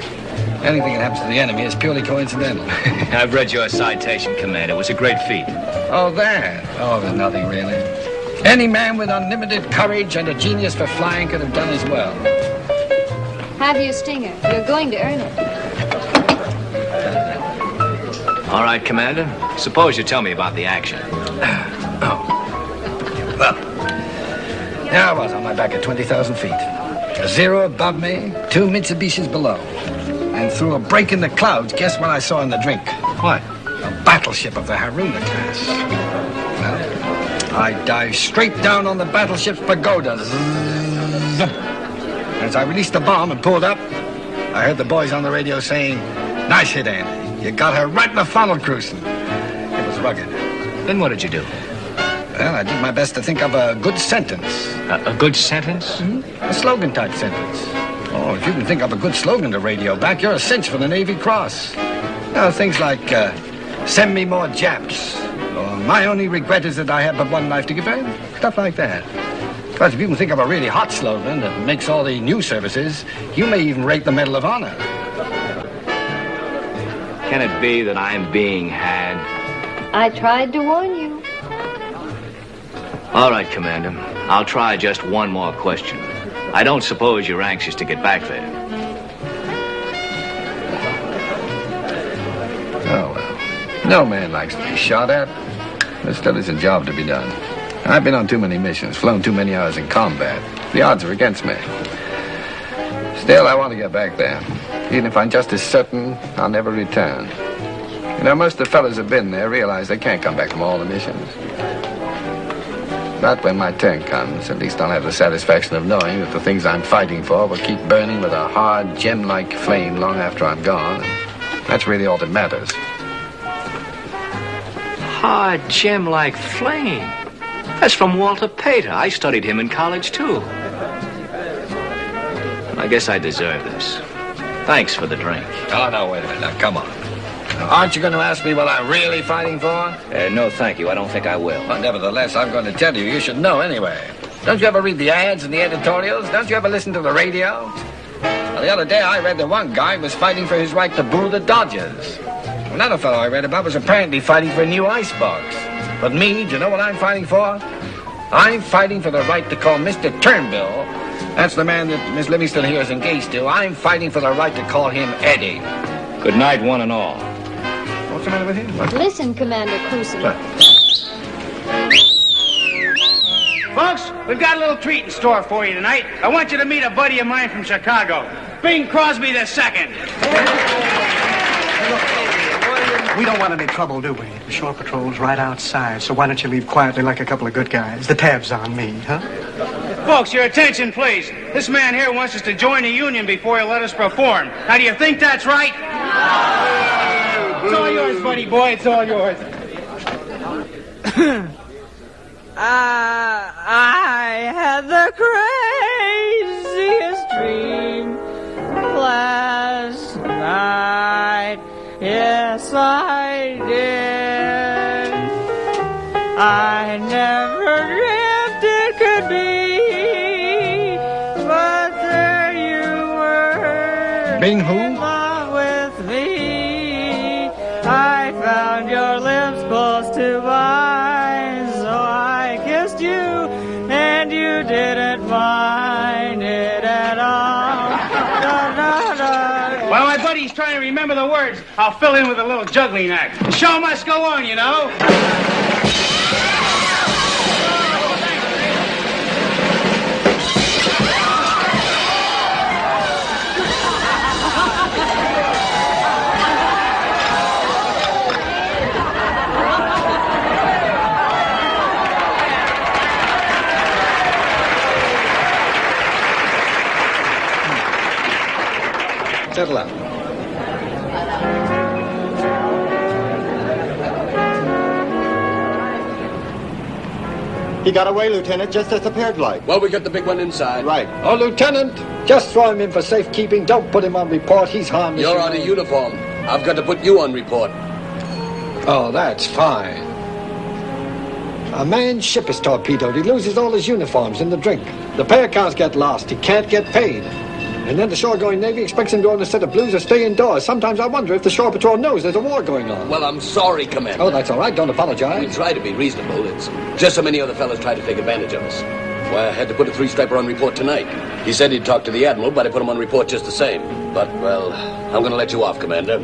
Anything that happens to the enemy is purely coincidental. I've read your citation, Commander. It was a great feat. Oh, that? Oh, there's nothing really. Any man with unlimited courage and a genius for flying could have done as well. Have your stinger. You're going to earn it. All right, Commander. Suppose you tell me about the action. Oh. Well, there I was on my back at 20,000 feet. A 0 above me, 2 Mitsubishis below. And through a break in the clouds, guess what I saw in the drink? What? A battleship of the Haruna class. Well, I dived straight down on the battleship's pagoda. As I released the bomb and pulled up, I heard the boys on the radio saying, "Nice hit, Andy. You got her right in the funnel, Crewson." It was rugged. Then what did you do? Well, I did my best to think of a good sentence. A good sentence? Mm-hmm. A slogan-type sentence. Oh, if you can think of a good slogan to radio back, you're a cinch for the Navy Cross. You know, things like, send me more Japs. Or my only regret is that I have but one life to give her. Stuff like that. But if you can think of a really hot slogan that makes all the news services, you may even rate the Medal of Honor. Can it be that I'm being had? I tried to warn you. All right, Commander. I'll try just one more question. I don't suppose you're anxious to get back there. Oh, well. No man likes to be shot at. There still is a job to be done. I've been on too many missions, flown too many hours in combat. The odds are against me. Still, I want to get back there. Even if I'm just as certain I'll never return. You know, most of the fellas who've been there realize they can't come back from all the missions. But when my turn comes, at least I'll have the satisfaction of knowing that the things I'm fighting for will keep burning with a hard, gem-like flame long after I'm gone. And that's really all that matters. Hard gem-like flame. That's from Walter Pater. I studied him in college, too. I guess I deserve this. Thanks for the drink. Oh, no, wait a minute. Now, come on. Aren't you going to ask me what I'm really fighting for? No, thank you. I don't think I will. Well, nevertheless, I'm going to tell you. You should know anyway. Don't you ever read the ads and the editorials? Don't you ever listen to the radio? Well, the other day I read that one guy was fighting for his right to boo the Dodgers. Another fellow I read about was apparently fighting for a new icebox. But me, do you know what I'm fighting for? I'm fighting for the right to call Mr. Turnbull. That's the man that Miss Livingston here is engaged to. I'm fighting for the right to call him Eddie. Good night, one and all. What's the matter with him? What? Listen, Commander Crewson. Folks, we've got a little treat in store for you tonight. I want you to meet a buddy of mine from Chicago, Bing Crosby II. We don't want any trouble, do we? The shore patrol's right outside, so why don't you leave quietly like a couple of good guys? The tab's on me, huh? Folks, your attention, please. This man here wants us to join the union before he'll let us perform. Now, do you think that's right? No! It's all yours, buddy boy. It's all yours. I had the craziest dream last night. Yes, I did. I never dreamt it could be, but Being who? in love with me. I found your lips close to mine, so I kissed you, and you didn't mind it at all. Da, da, da. Well, my buddy's trying to remember the words. I'll fill in with a little juggling act. The show must go on, you know. Settle up. He got away, Lieutenant, just as appeared like. Well, we got the big one inside. Right. Oh, Lieutenant, just throw him in for safekeeping. Don't put him on report. He's harmless. You're out of uniform. I've got to put you on report. Oh, that's fine. A man's ship is torpedoed. He loses all his uniforms in the drink. The pay accounts get lost. He can't get paid. And then the shore-going Navy expects him to own a set of blues or stay indoors. Sometimes I wonder if the shore patrol knows there's a war going on. Well, I'm sorry, Commander. Oh, that's all right. Don't apologize. We try to be reasonable. It's just so many other fellas try to take advantage of us. Why, I had to put a three-striper on report tonight. He said he'd talk to the Admiral, but I put him on report just the same. But, well, I'm going to let you off, Commander.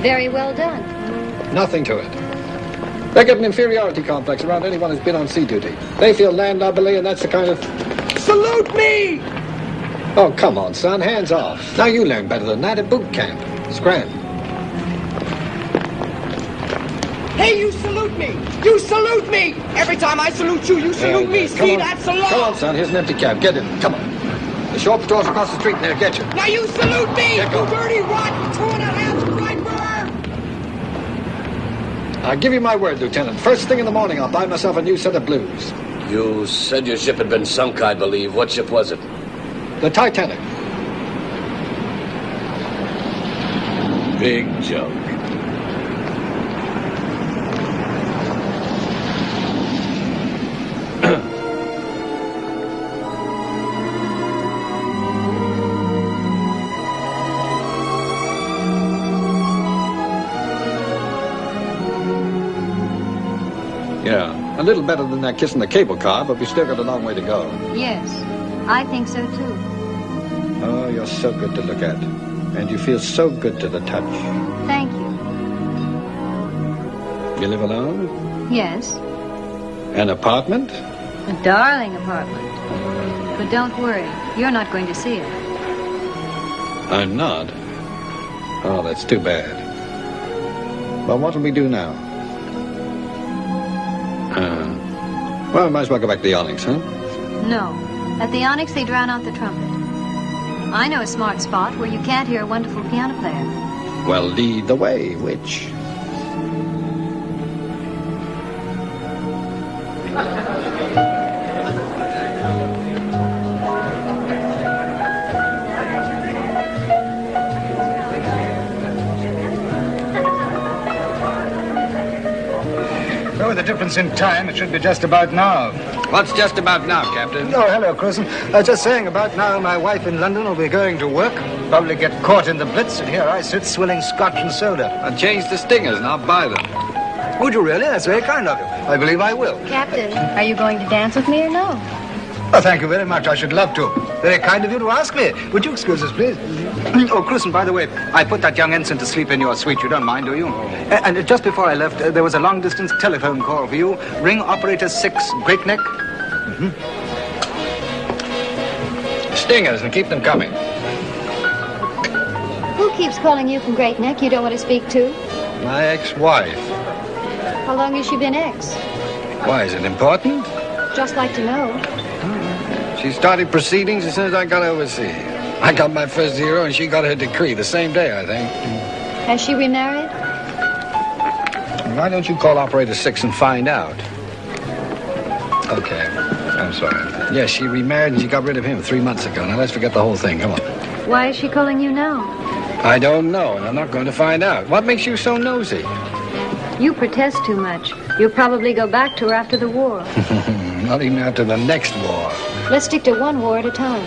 Very well done. Nothing to it. They get an inferiority complex around anyone who's been on sea duty. They feel landlubbly, and that's the kind of... Salute me! Oh, come on, son. Hands off. Now you learn better than that at boot camp. Scram. Hey, you salute me! You salute me! Every time I salute you, you salute me. Come See, on. that's the law! Come on, son. Here's an empty cab. Get in. Come on. The shore patrol's across the street and they'll get you. Now you salute me! Get You going. dirty, rotten, 2.5 striper! I give you my word, Lieutenant. First thing in the morning, I'll buy myself a new set of blues. You said your ship had been sunk, I believe. What ship was it? The Titanic. Big joke. Yeah, a little better than that kiss in the cable car, but we still got a long way to go. Yes, I think so too. Oh, you're so good to look at. And you feel so good to the touch. Thank you. You live alone? Yes, An apartment? a darling apartment. But don't worry, you're not going to see it. I'm not. Oh, that's too bad. Well, what'll we do now? Well, might as well go back to the Onyx, huh? No. At the Onyx, they drown out the trumpet. I know a smart spot where you can't hear a wonderful piano player. Well, lead the way, witch. Oh, the difference in time, it should be just about now. What's just about now, Captain? Oh, hello, Crewson. Just saying, about now, my wife in London will be going to work. Probably get caught in the blitz, and here I sit swilling scotch and soda. I'll change the stingers and I'll buy them. Would you really? That's very kind of you. I believe I will. Captain, are you going to dance with me or no? Oh, thank you very much. I should love to. Very kind of you to ask me. Would you excuse us, please? Oh, Crewson, by the way, I put that young ensign to sleep in your suite. You don't mind, do you? And just before I left, there was a long-distance telephone call for you. Ring operator 6, Breakneck. Stingers, and keep them coming. Who keeps calling you from Great Neck you don't want to speak to? My ex-wife. How long has she been ex? Why, is it important? Just like to know. She started proceedings as soon as I got overseas. I got my first zero and she got her decree the same day, I think. Has she remarried? Why don't you call operator 6 and find out? Okay, I'm sorry. Yes, she remarried and she got rid of him 3 months ago. Now let's forget the whole thing, come on. Why is she calling you now? I don't know, and I'm not going to find out. What makes you so nosy? You protest too much. You'll probably go back to her after the war. Not even after the next war. Let's stick to one war at a time.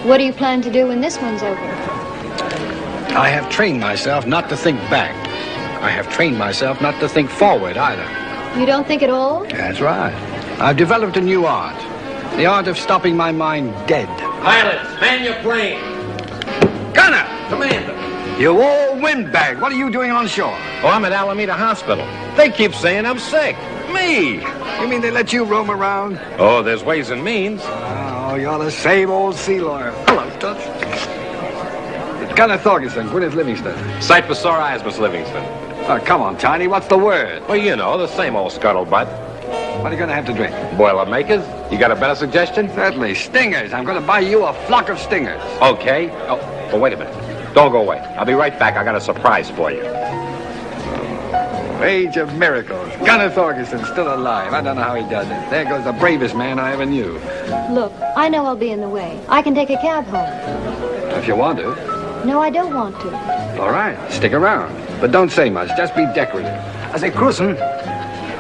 What do you plan to do when this one's over? I have trained myself not to think back. I have trained myself not to think forward either. You don't think at all? That's right. I've developed a new art. The art of stopping my mind dead. Pilots, man your plane. Gunner! Commander. You old windbag. What are you doing on shore? Oh, I'm at Alameda Hospital. They keep saying I'm sick. Me. You mean they let you roam around? Oh, there's ways and means. Oh, you're the same old sea lawyer. Hello, Touch. It's Gunner Thorgerson, Gwinneth Livingston. Sight for sore eyes, Miss Livingston. Oh, come on, Tiny. What's the word? Well, you know, the same old scuttlebutt. What are you going to have to drink? Boilermakers. You got a better suggestion? Certainly. Stingers. I'm going to buy you a flock of stingers. Okay. Oh, but wait a minute. Don't go away. I'll be right back. I got a surprise for you. Age of miracles. Gunner Thorgerson's still alive. I don't know how he does it. There goes the bravest man I ever knew. Look, I know I'll be in the way. I can take a cab home. If you want to. No, I don't want to. All right. Stick around. But don't say much. Just be decorative. I say, Crewson,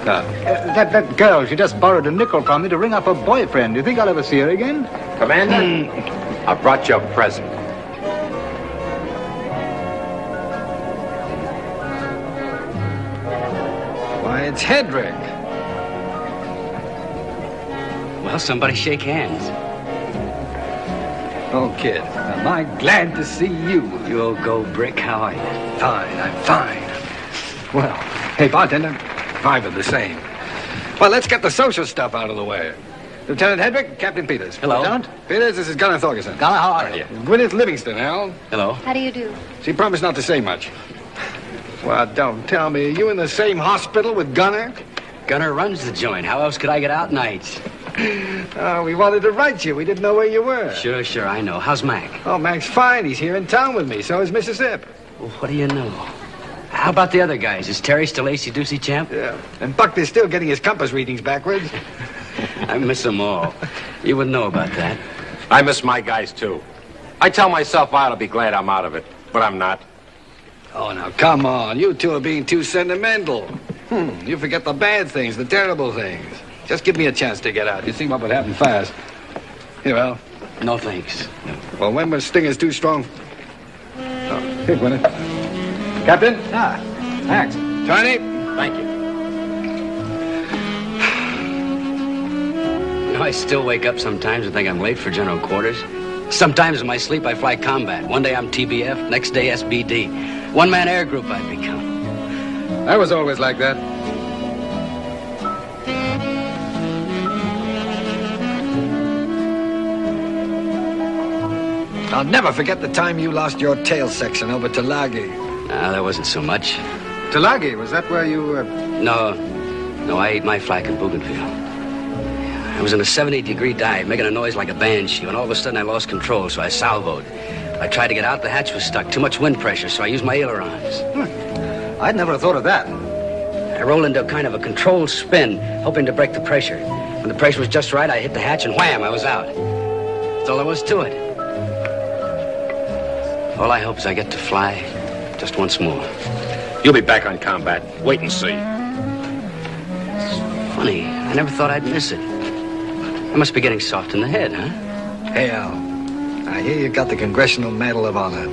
that girl, she just borrowed a nickel from me to ring up her boyfriend. Do you think I'll ever see her again? Commander, I brought you a present. Why, it's Hedrick. Well, somebody shake hands. Oh, kid, am I glad to see you. You old gold brick, how are you? Fine, I'm fine. Well, hey, bartender, 5 of the same. Well, let's get the social stuff out of the way. Lieutenant Hedrick, Captain Peters. Hello. Lieutenant Peters, this is Gunner Thorgerson. Gunner, how are you? Gwinneth Livingston, Al. Hello. How do you do? She promised not to say much. Well, don't tell me. Are you in the same hospital with Gunner? Gunner runs the joint. How else could I get out nights? Oh, we wanted to write you. We didn't know where you were. Sure, I know. How's Mac? Oh, Mac's fine. He's here in town with me. So is Mrs. Zip. Well, what do you know? How about the other guys? Is Terry still AC-doocy champ? Yeah. And Buck is still getting his compass readings backwards. I miss them all. You wouldn't know about that. I miss my guys, too. I tell myself I ought to be glad I'm out of it, but I'm not. Oh, now, come on. You two are being too sentimental. You forget the bad things, the terrible things. Just give me a chance to get out. You see what would happen fast. Here, Al. No, thanks. Well, when was Stinger's too strong? Oh, here, Gwinnett. Captain? Ah, thanks. Tiny? Thank you. You know, I still wake up sometimes and think I'm late for general quarters. Sometimes in my sleep I fly combat. One day I'm TBF, next day SBD. One-man air group I've become. I was always like that. I'll never forget the time you lost your tail section over Tulagi. No, that wasn't so much. Tulagi, was that where you... No, I ate my flak in Bougainville. I was in a 70-degree dive, making a noise like a banshee, and all of a sudden I lost control, so I salvoed. I tried to get out, the hatch was stuck. Too much wind pressure, so I used my ailerons. I'd never thought of that. I rolled into kind of a controlled spin, hoping to break the pressure. When the pressure was just right, I hit the hatch, and wham, I was out. That's all there was to it. All I hope is I get to fly just once more. You'll be back on combat. Wait and see. It's funny. I never thought I'd miss it. I must be getting soft in the head, huh? Hey, Al. I hear you got the Congressional Medal of Honor.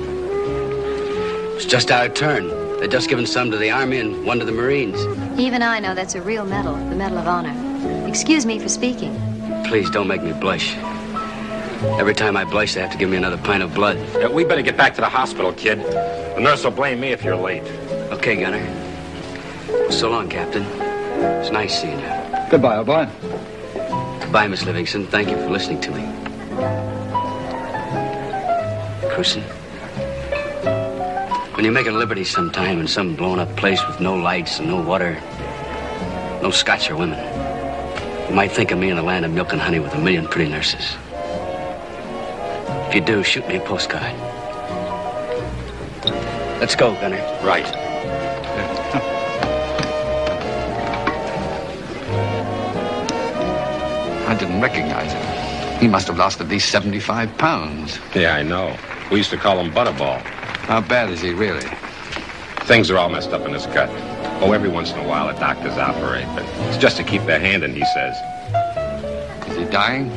It's just our turn. They've just given some to the Army and one to the Marines. Even I know that's a real medal, the Medal of Honor. Excuse me for speaking. Please don't make me blush. Every time I blush, they have to give me another pint of blood. Yeah, we better get back to the hospital, kid. The nurse will blame me if you're late. Okay, Gunner. So long, Captain. It's nice seeing you. Goodbye, old boy. Goodbye, Miss Livingston. Thank you for listening to me. Crewson, when you make a liberty sometime in some blown-up place with no lights and no water, no Scotch or women, you might think of me in the land of milk and honey with 1,000,000 pretty nurses. If you do, shoot me a postcard. Let's go, Gunner. Right. I didn't recognize him. He must have lost at least 75 pounds. Yeah, I know. We used to call him Butterball. How bad is he really? Things are all messed up in his gut. Oh, every once in a while the doctors operate, but it's just to keep their hand in, he says. Is he dying?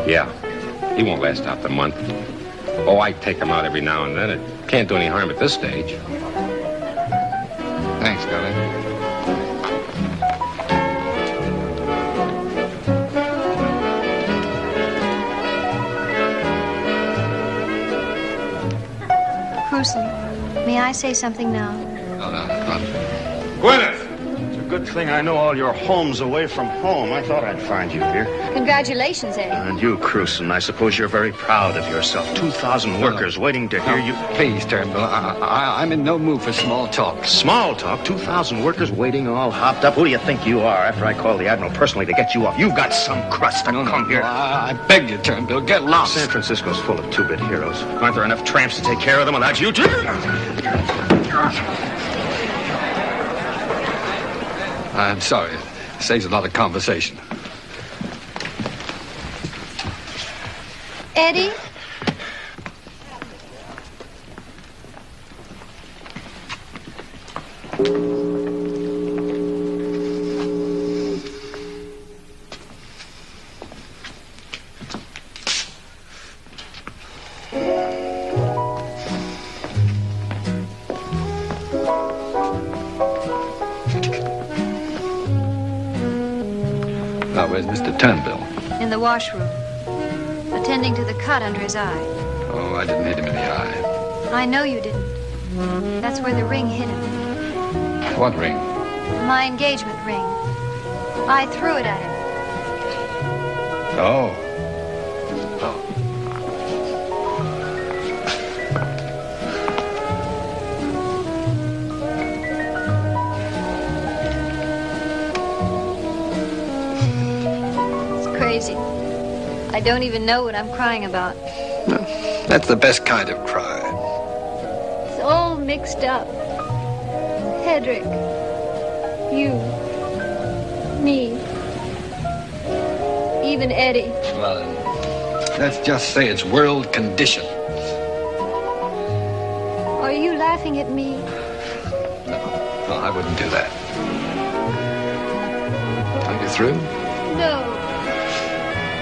Yeah. He won't last out the month. Oh, I take him out every now and then. It can't do any harm at this stage. Thanks, Gully. Crewson, may I say something now? Oh, no. Gwinneth! It's a good thing I know all your homes away from home. I thought I'd find you here. Congratulations, Eddie. And you, Crewson, I suppose you're very proud of yourself. 2,000 workers waiting to hear you. Please, Turnbull. I'm in no mood for small talk. Small talk? 2,000 workers waiting all hopped up? Who do you think you are after I called the Admiral personally to get you off? You've got some crust to come here. I beg you, Turnbull, get lost. San Francisco's full of two-bit heroes. Aren't there enough tramps to take care of them without you two? I'm sorry. It saves a lot of conversation. Eddie? Now, where's Mr. Turnbull? In the washroom. Attending to the cut under his eye. Oh, I didn't hit him in the eye. I know you didn't. That's where the ring hit him. What ring? My engagement ring. I threw it at him. Oh. It's crazy. I don't even know what I'm crying about. That's the best kind of cry. It's all mixed up. Hedrick. You. Me. Even Eddie. Well, let's just say it's world conditions. Are you laughing at me? No, I wouldn't do that. Are you through? No.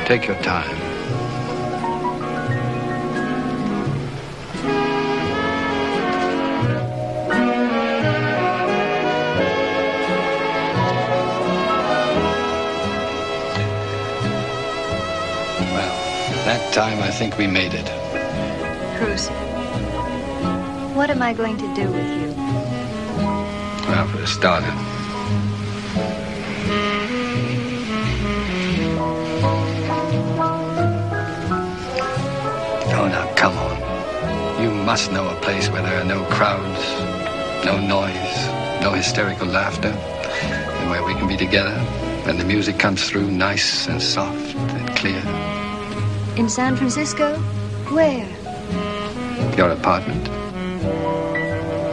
Take your time. That time, I think we made it. Crewson, what am I going to do with you? Well, for a starter. Oh, now, come on. You must know a place where there are no crowds, no noise, no hysterical laughter, and where we can be together when the music comes through nice and soft and clear. In San Francisco? Where? Your apartment.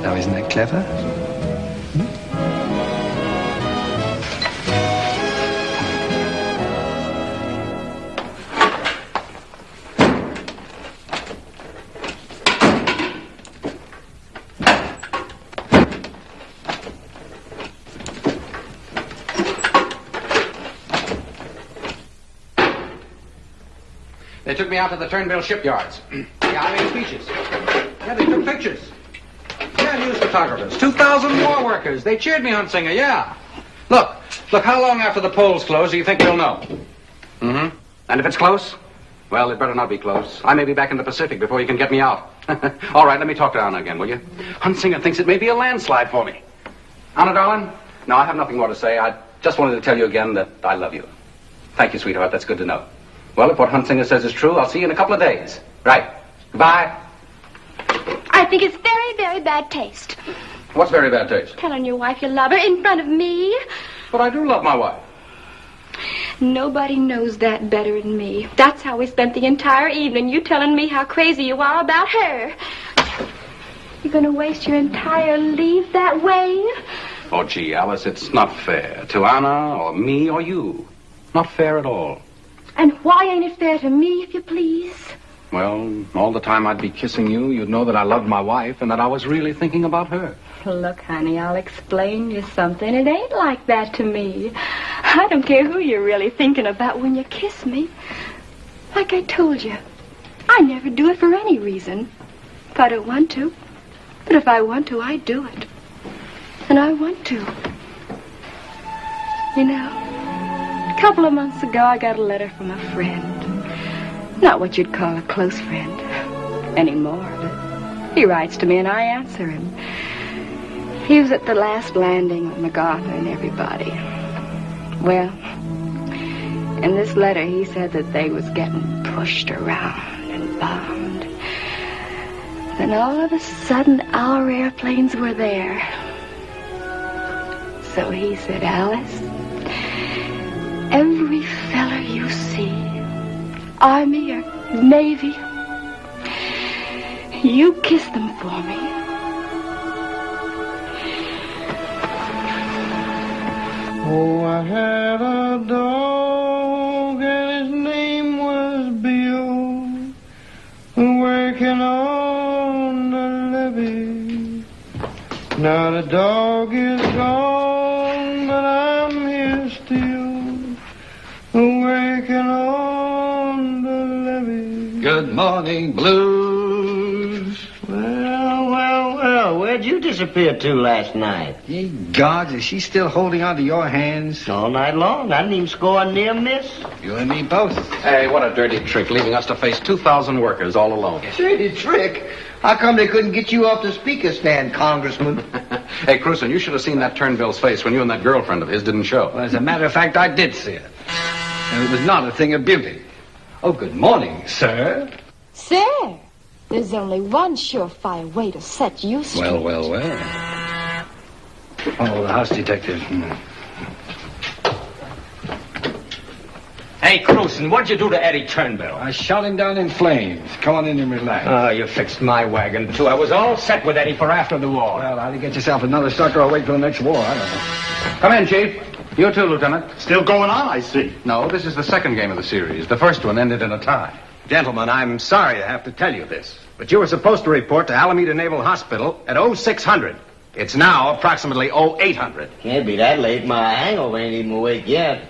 Now, isn't that clever? They took me out to the Turnbull shipyards. Yeah, I made speeches. Yeah, they took pictures. Yeah, news photographers. 2,000 war workers. They cheered me, Huntsinger, yeah. Look, how long after the polls close do you think we'll know? Mm-hmm. And if it's close? Well, it better not be close. I may be back in the Pacific before you can get me out. All right, let me talk to Anna again, will you? Huntsinger thinks it may be a landslide for me. Anna, darling? No, I have nothing more to say. I just wanted to tell you again that I love you. Thank you, sweetheart. That's good to know. Well, if what Huntsinger says is true, I'll see you in a couple of days. Right. Goodbye. I think it's very, very bad taste. What's very bad taste? Telling your wife you love her in front of me. But I do love my wife. Nobody knows that better than me. That's how we spent the entire evening, you telling me how crazy you are about her. You're going to waste your entire leave that way? Oh, gee, Alice, it's not fair to Anna or me or you. Not fair at all. And why ain't it fair to me, if you please? Well, all the time I'd be kissing you, you'd know that I loved my wife and that I was really thinking about her. Look, honey, I'll explain you something. It ain't like that to me. I don't care who you're really thinking about when you kiss me. Like I told you, I never do it for any reason. If I don't want to. But if I want to, I do it. And I want to. You know, a couple of months ago, I got a letter from a friend. Not what you'd call a close friend anymore, but he writes to me and I answer him. He was at the last landing with MacArthur and everybody. Well, in this letter, he said that they was getting pushed around and bombed. Then all of a sudden, our airplanes were there. So he said, Alice, every feller you see, Army or Navy, you kiss them for me. Oh, I had a dog and his name was Bill, working on the levee. Now the dog is gone, but I'm here still, working on the levee. Good morning, Blues. Well, where'd you disappear to last night? Ye gods, is she still holding on to your hands? All night long. I didn't even score a near miss. You and me both. Hey, what a dirty trick, leaving us to face 2,000 workers all alone. Dirty trick? How come they couldn't get you off the speaker stand, Congressman? Hey, Crewson, you should have seen that Turnbull's face when you and that girlfriend of his didn't show. Well, as a matter of fact, I did see it. And it was not a thing of beauty. Oh, good morning, sir. Sir, there's only one surefire way to set you straight. Well. Oh, the house detective. Hey, Crewson, what'd you do to Eddie Turnbull? I shot him down in flames. Come on in and relax. Oh, you fixed my wagon, too. I was all set with Eddie for after the war. Well, either get yourself another sucker or wait for the next war. I don't know. Come in, Chief. You too, Lieutenant. Still going on, I see. No, this is the second game of the series. The first one ended in a tie. Gentlemen, I'm sorry to have to tell you this, but you were supposed to report to Alameda Naval Hospital at 0600. It's now approximately 0800. Can't be that late. My angle ain't even awake yet.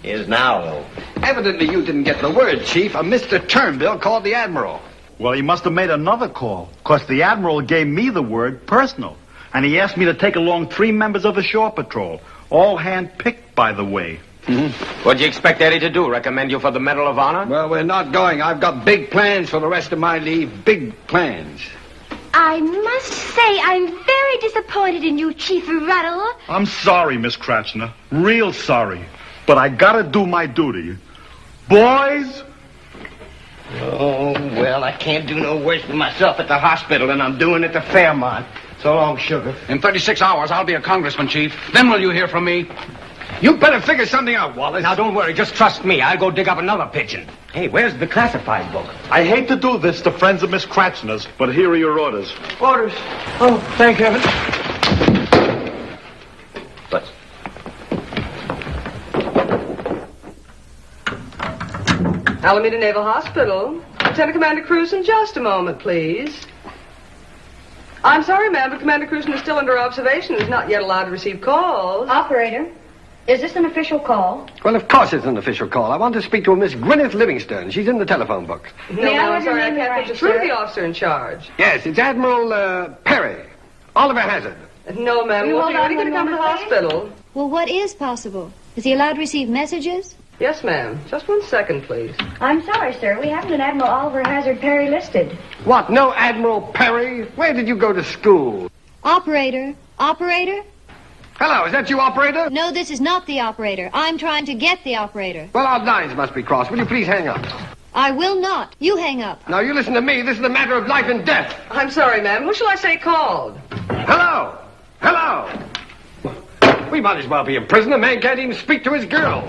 Is now, though. Evidently you didn't get the word, Chief. A Mr. Turnbull called the Admiral. Well, he must have made another call, because the Admiral gave me the word personal, and he asked me to take along 3 members of the shore patrol, all hand-picked, by the way. Mm-hmm. What'd you expect Eddie to do? Recommend you for the Medal of Honor? Well, we're not going. I've got big plans for the rest of my leave. Big plans. I must say I'm very disappointed in you, Chief Ruddle. I'm sorry, Miss Kratzner. Real sorry. But I gotta do my duty. Boys? Oh, well, I can't do no worse for myself at the hospital than I'm doing at the Fairmont. So long, sugar. In 36 hours, I'll be a congressman, Chief. Then will you hear from me? You better figure something out, Wallace. Now, don't worry. Just trust me. I'll go dig up another pigeon. Hey, where's the classified book? I hate to do this to friends of Miss Kratzner's, but here are your orders. Orders? Oh, thank heaven. But... Alameda Naval Hospital. Lieutenant Commander Crewson, just a moment, please. I'm sorry, ma'am, but Commander Crewson is still under observation and is not yet allowed to receive calls. Operator, is this an official call? Well, of course it's an official call. I want to speak to a Miss Gwinneth Livingston. She's in the telephone book. No, I'm sorry, I can't put you through the officer in charge. Yes, it's Admiral Perry. Oliver Hazard. No, ma'am, You we'll hold be on ready to one come to the moment, hospital. Well, what is possible? Is he allowed to receive messages? Yes, ma'am. Just 1 second, please. I'm sorry, sir. We haven't an Admiral Oliver Hazard Perry listed. What, no Admiral Perry? Where did you go to school? Operator? Operator? Hello, is that you, operator? No, this is not the operator. I'm trying to get the operator. Well, our lines must be crossed. Will you please hang up? I will not. You hang up. Now, you listen to me. This is a matter of life and death. I'm sorry, ma'am. Who shall I say called? Hello! Hello! We might as well be in prison. A man can't even speak to his girl.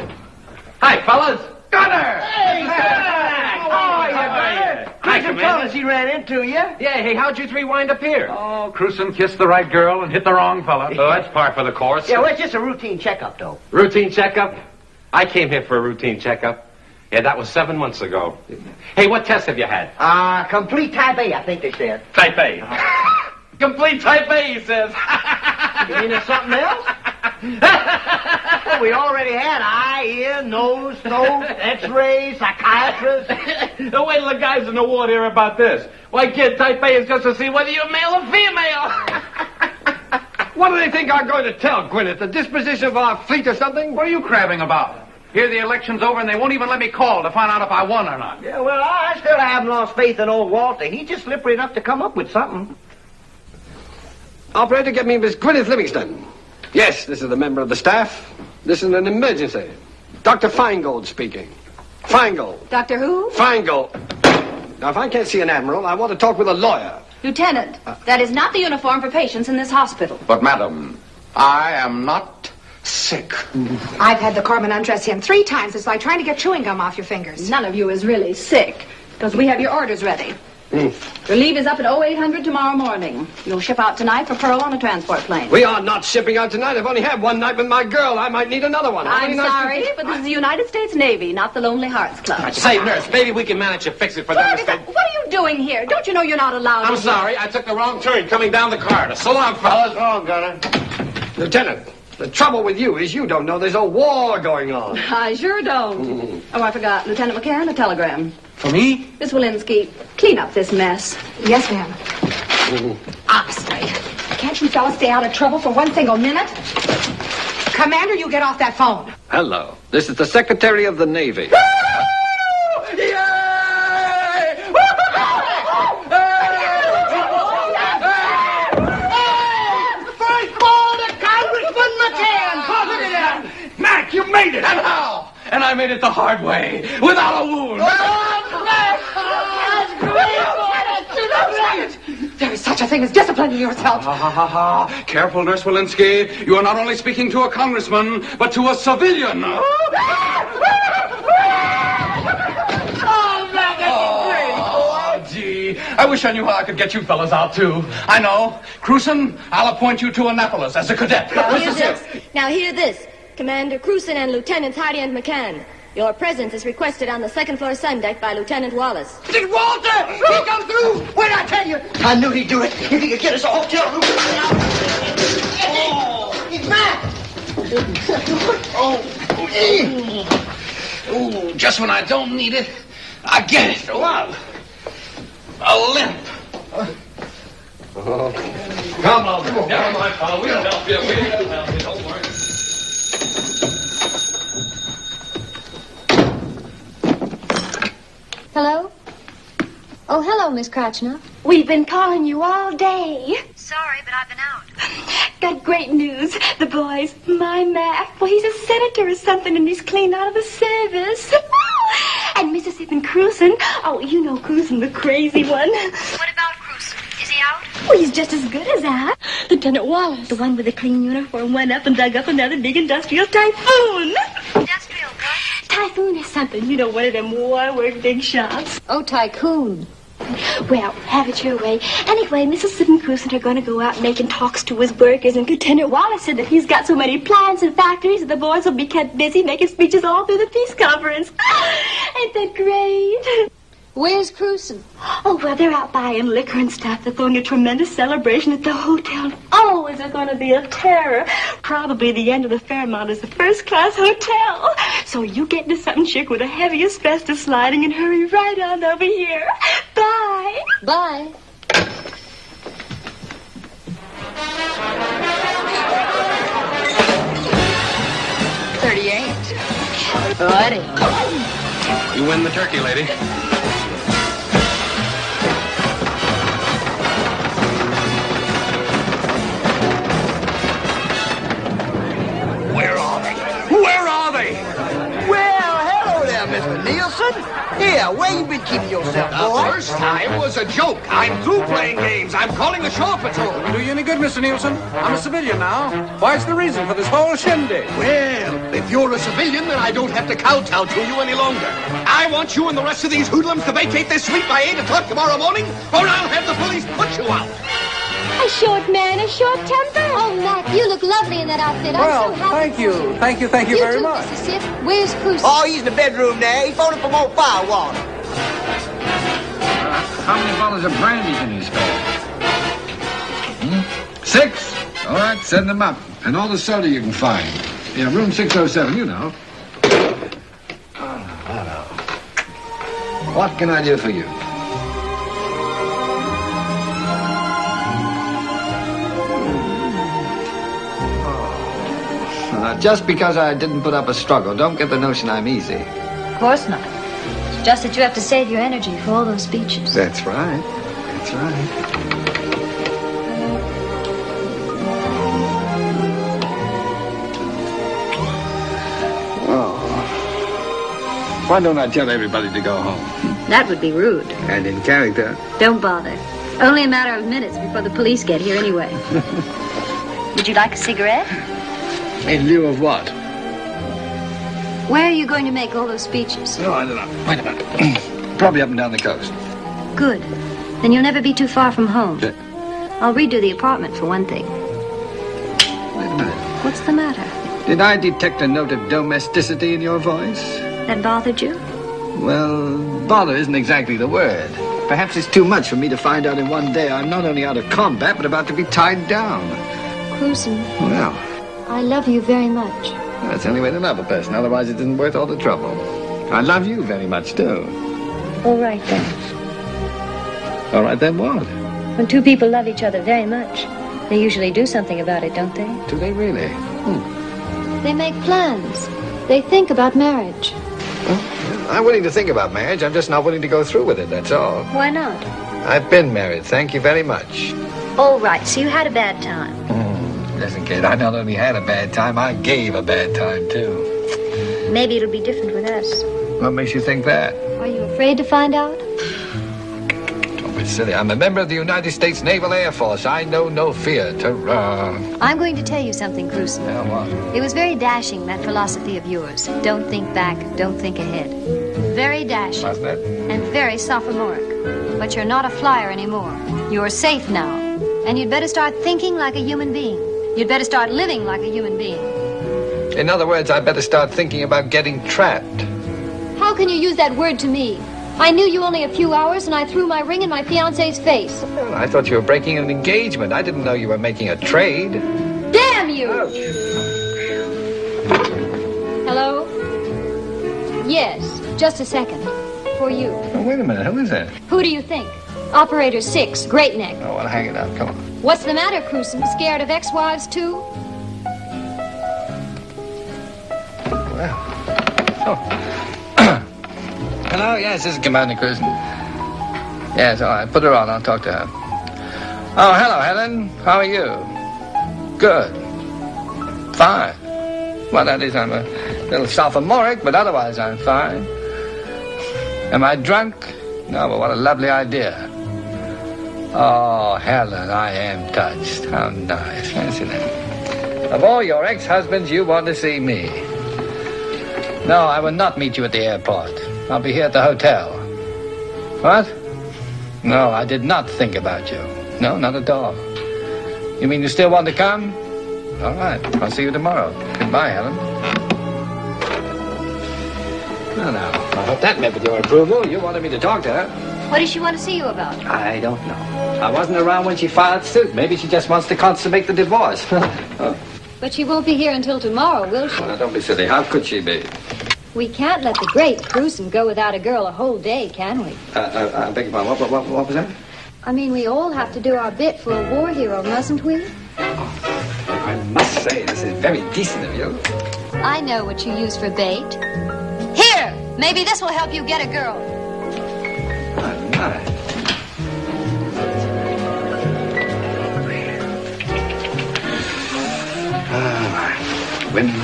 Hi, fellas. Gunner! Hey, how are you, brother? Crewson told us he ran into you. Yeah, hey, how'd you 3 wind up here? Oh, Crewson kissed the right girl and hit the wrong fella. Oh, that's par for the course. Yeah, well, it's just a routine checkup, though. Routine checkup? I came here for a routine checkup. Yeah, that was 7 months ago. Hey, what test have you had? Complete type A, I think they said. Type A. Complete type A, he says. You mean there's something else? We already had eye, ear, nose, throat, x-ray, psychiatrist. Wait till the guys in the ward hear about this. Why, kid, type A is just to see whether you're male or female. What do they think I'm going to tell, Gwinnett? The disposition of our fleet or something? What are you crabbing about? Here the election's over and they won't even let me call to find out if I won or not. Yeah, well, I still haven't lost faith in old Walter. He's just slippery enough to come up with something. Operator, get me Miss Gwinneth Livingston. Yes, this is a member of the staff. This is an emergency. Dr. Feingold speaking. Feingold. Dr. Who? Feingold. Now, if I can't see an admiral, I want to talk with a lawyer. Lieutenant, that is not the uniform for patients in this hospital. But, madam, I am not sick. I've had the corpsman undress him 3 times. It's like trying to get chewing gum off your fingers. None of you is really sick, because we have your orders ready. Your leave is up at 0800 tomorrow morning. You'll ship out tonight for Pearl on a transport plane. We are not shipping out tonight. I've only had one night with my girl. I might need another one. I'm sorry, but this is the United States Navy, not the Lonely Hearts Club. Say, nurse, maybe we can manage to fix it for them. What are you doing here? Don't you know you're not allowed I'm to sorry. I took the wrong turn coming down the corridor. So long, fellas. Oh, Gunner. Lieutenant, the trouble with you is you don't know there's a war going on. I sure don't. Oh, I forgot. Lieutenant McCann, a telegram. For me? Miss Walensky, clean up this mess. Yes, ma'am. Honestly, can't you fellas stay out of trouble for one single minute? Commander, you get off that phone. Hello. This is the Secretary of the Navy. Mac, you made it! And how? And I made it the hard way, without a wound. There is such a thing as disciplining yourself. Careful, Nurse Walensky. You are not only speaking to a congressman, but to a civilian. Oh, gee. I wish I knew how I could get you fellas out, too. I know. Crewson, I'll appoint you to Annapolis as a cadet. Now hear this. Commander Crewson and Lieutenants Hardy and McCann. Your presence is requested on the second floor sun deck by Lieutenant Wallace. Did Walter! He come through! What did I tell you? I knew he'd do it. If he could get us a hotel room. Oh, he's back! Oh, just when I don't need it, I get it. What? A limp. Come on. Never mind, pal. We'll help you. We'll help you. Don't worry. Hello? Oh, hello, Miss Kratzner. We've been calling you all day. Sorry, but I've been out. Got great news. The boys, my Mac, well, he's a senator or something, and he's clean out of the service. And Mississippi Crewson, oh, you know Crewson, the crazy one. What about Crewson? Is he out? Well, he's just as good as that. Lieutenant Wallace, the one with the clean uniform, went up and dug up another big industrial typhoon. Industrial what? Typhoon is something, you know, one of them war-work big shops. Oh, tycoon. Well, have it your way. Anyway, Mississippi Crewson are going to go out making talks to his workers, and Lieutenant Wallace said that he's got so many plants and factories that the boys will be kept busy making speeches all through the peace conference. Ain't that great? Where's Crewson? Oh, well, they're out buying liquor and stuff. They're throwing a tremendous celebration at the hotel. Oh, is it going to be a terror? Probably the end of the Fairmont is a first-class hotel. So you get into something chic with a heavy asbestos sliding and hurry right on over here. Bye. Bye. Righty. You win the turkey, lady. Where are they? Where are they? Well, hello there, Mr. Nielsen. Here, where you been keeping yourself, boy? The first time was a joke. I'm through playing games. I'm calling the shore patrol. Do you any good, Mr. Nielsen? I'm a civilian now. What's the reason for this whole shindig? Well, if you're a civilian, then I don't have to kowtow to you any longer. I want you and the rest of these hoodlums to vacate this suite by 8 o'clock tomorrow morning, or I'll have the police put you out. A short man, a short temper. Oh, Mac, you look lovely in that outfit. Well, I'm so happy. thank you very too, much. Mrs. Sip. Where's Crewson? Oh, he's in the bedroom there. He's phoning for more firewater. How many bottles of brandy can you spare? 6? All right, send them up. And all the soda you can find. Yeah, room 607, you know. Hello. What can I do for you? Just because I didn't put up a struggle, don't get the notion I'm easy. Of course not. It's just that you have to save your energy for all those speeches. That's right. That's right. Oh. Why don't I tell everybody to go home? That would be rude. And in character. Don't bother. Only a matter of minutes before the police get here anyway. Would you like a cigarette? In lieu of what? Where are you going to make all those speeches? No, I don't know. Wait a minute. Probably up and down the coast. Good. Then you'll never be too far from home. I'll redo the apartment for one thing. Wait a minute. What's the matter? Did I detect a note of domesticity in your voice? That bothered you? Well, bother isn't exactly the word. Perhaps it's too much for me to find out in one day I'm not only out of combat, but about to be tied down. Crewson. Well, I love you very much. that's the only way to love a person. Otherwise, it isn't worth all the trouble. I love you very much, too. All right, then. All right, then what? When two people love each other very much, they usually do something about it, don't they? Do they really? They make plans. They think about marriage. I'm willing to think about marriage. I'm just not willing to go through with it, that's all. Why not? I've been married. Thank you very much. All right, so you had a bad time. Listen, kid, I not only had a bad time, I gave a bad time, too. Maybe it'll be different with us. What makes you think that? Are you afraid to find out? Don't be silly. I'm a member of the United States Naval Air Force. I know no fear. Ta-ra. I'm going to tell you something, Crewson. Now what? It was very dashing, that philosophy of yours. Don't think back, don't think ahead. Very dashing. Wasn't it? And very sophomoric. But you're not a flyer anymore. You're safe now. And you'd better start thinking like a human being. You'd better start living like a human being. In other words, I better start thinking about getting trapped. How can you use that word to me? I knew you only a few hours, and I threw my ring in my fiancé's face. Well, I thought you were breaking an engagement. I didn't know you were making a trade. Damn you! Hello? Yes, just a second. For you. Oh, wait a minute. Who is that? Who do you think? Operator 6, Great Neck. Oh, well, hang it up. Come on. What's the matter, Crewson? Scared of ex-wives, too? Well. Oh. Hello? Yes, this is Commander Crewson. Yes, all right. Put her on. I'll talk to her. Oh, hello, Helen. How are you? Good. Fine. Well, that is, I'm a little sophomoric, but otherwise I'm fine. Am I drunk? No, but what a lovely idea. Oh, Helen, I am touched. How nice. Fancy that. Of all your ex-husbands, you want to see me. No, I will not meet you at the airport. I'll be here at the hotel. What? No, I did not think about you. No, not at all. You mean you still want to come? All right. I'll see you tomorrow. Goodbye, Helen. Well, now, I hope that met with your approval. You wanted me to talk to her. What does she want to see you about? I don't know. I wasn't around when she filed suit. Maybe she just wants to consummate the divorce. But she won't be here until tomorrow, will she? Now, don't be silly. How could she be? We can't let the great Crewson go without a girl a whole day, can we? I beg your pardon. What was that? I mean, we all have to do our bit for a war hero, mustn't we? I must say, this is very decent of you. I know what you use for bait. Here! Maybe this will help you get a girl. Nice. Women.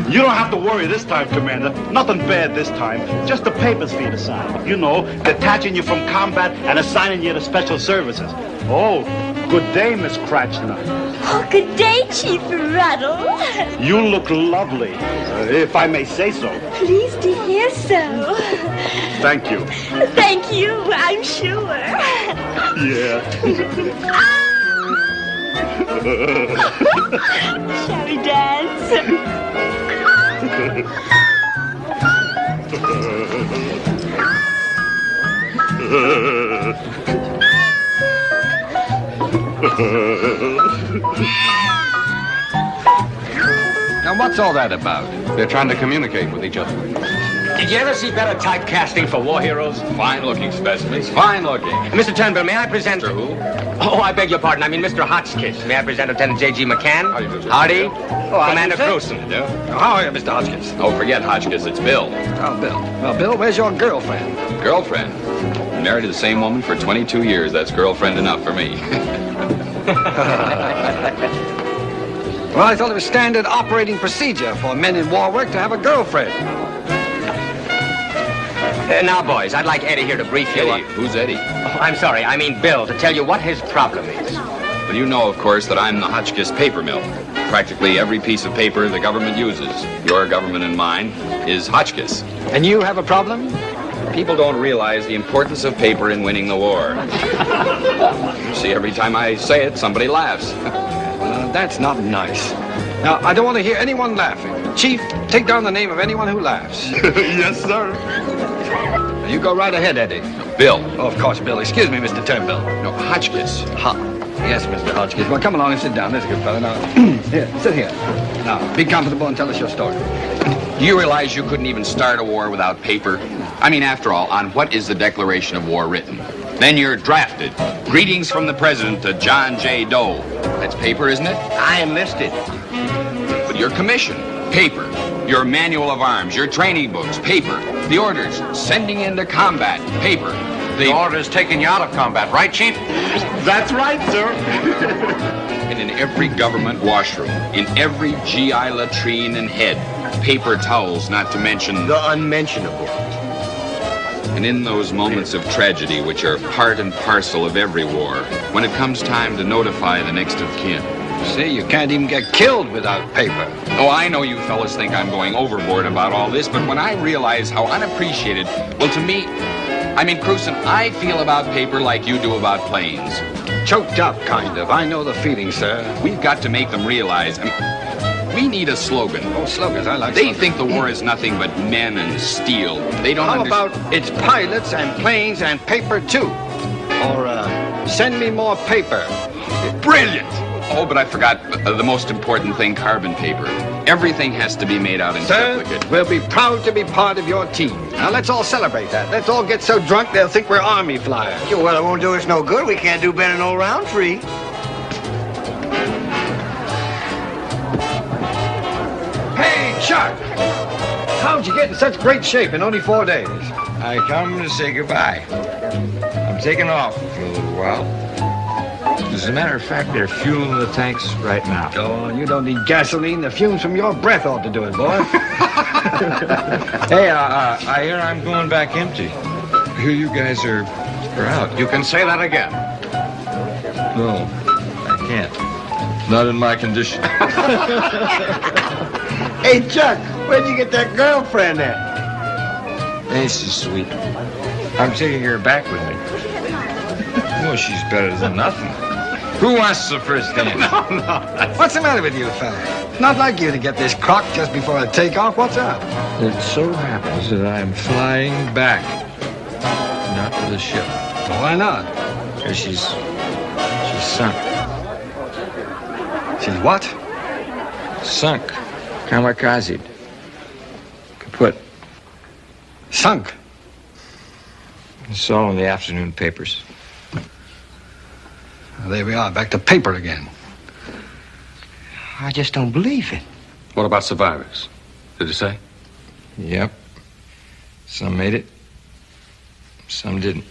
You don't have to worry this time, Commander. Nothing bad this time. Just the papers for you to sign. You know, detaching you from combat and assigning you to special services. Oh, good day, Miss Kratzner. Oh, good day, Chief Rattle. You look lovely, if I may say so. Pleased to hear so. Thank you. Thank you, I'm sure. Yeah. Shall we dance? Now, what's all that about? They're trying to communicate with each other. Did you ever see better typecasting for war heroes? Fine-looking specimens. Fine-looking. Mr. Turnbull, may I present... Mr. who? Oh, I beg your pardon. I mean, Mr. Hotchkiss. May I present Lieutenant J.G. McCann? How do you do, sir? Howdy. Oh, Commander Crewson. Yeah? How are you, Mr. Hotchkiss? Oh, forget Hotchkiss. It's Bill. Oh, Bill. Well, Bill, where's your girlfriend? Girlfriend. Married to the same woman for 22 years. That's girlfriend enough for me. Well, I thought it was standard operating procedure for men in war work to have a girlfriend. Now, boys, I'd like Eddie here to brief you Eddie? Who's Eddie? Oh, I'm sorry. I mean Bill, to tell you what his problem is. Well, you know, of course, that I'm the Hotchkiss paper mill. Practically every piece of paper the government uses, your government and mine, is Hotchkiss. And you have a problem? People don't realize the importance of paper in winning the war. You see, every time I say it, somebody laughs. Well, that's not nice. Now, I don't want to hear anyone laughing. Chief, take down the name of anyone who laughs. Yes, sir. Now, you go right ahead, Eddie. Bill. Oh, of course, Bill. Excuse me, Mr. Turnbull. No, Hotchkiss. Yes, Mr. Hotchkiss. Well, come along and sit down. There's a good fellow. Now, here, sit here. Now, be comfortable and tell us your story. Do you realize you couldn't even start a war without paper? I mean, after all, on what is the declaration of war written? Then you're drafted. Greetings from the president to John J. Doe. That's paper, isn't it? I enlisted. But your commission, paper. Your manual of arms, your training books, paper. The orders, sending into combat, paper. The orders taking you out of combat, right, Chief? That's right, sir. And in every government washroom, in every GI latrine and head, paper towels, not to mention the unmentionable. And in those moments of tragedy, which are part and parcel of every war, when it comes time to notify the next of kin. See, you can't even get killed without paper. Oh, I know you fellas think I'm going overboard about all this, but when I realize how unappreciated, well, to me, I mean, Crewson, I feel about paper like you do about planes. Choked up, kind of. I know the feeling, sir. We've got to make them realize. I mean, we need a slogan. Oh, slogans, I like They slogans. think the war is nothing but men and steel. They don't How about it's pilots and planes and paper, too? Or, send me more paper. Brilliant! Oh, but I forgot the most important thing, carbon paper. Everything has to be made out in triplicate. We'll be proud to be part of your team. Now, let's all celebrate that. Let's all get so drunk they'll think we're army flyers. Yeah, well, it won't do us no good. We can't do better than old Roundtree. Hey, Chuck! How'd you get in such great shape in only 4 days? I come to say goodbye. I'm taking off for a little while. As a matter of fact, they're fueling the tanks right now. Oh, you don't need gasoline. The fumes from your breath ought to do it, boy. Hey, I hear I'm going back empty. Here you guys are out. You can say that again. No, I can't. Not in my condition. Hey, Chuck, where'd you get that girlfriend at? Ain't she sweet? I'm taking her back with me. Well, she's better than nothing. Who wants the first dance? No. What's the matter with you, fella? Not like you to get this crock just before the takeoff. What's up? It so happens that I'm flying back. Not to the ship. Well, why not? Because she's sunk. She's what? Sunk. Kamikaze. Kaput. Sunk? It's all in the afternoon papers. Well, there we are, back to paper again. I just don't believe it. What about survivors? Did you say? Yep. Some made it. Some didn't.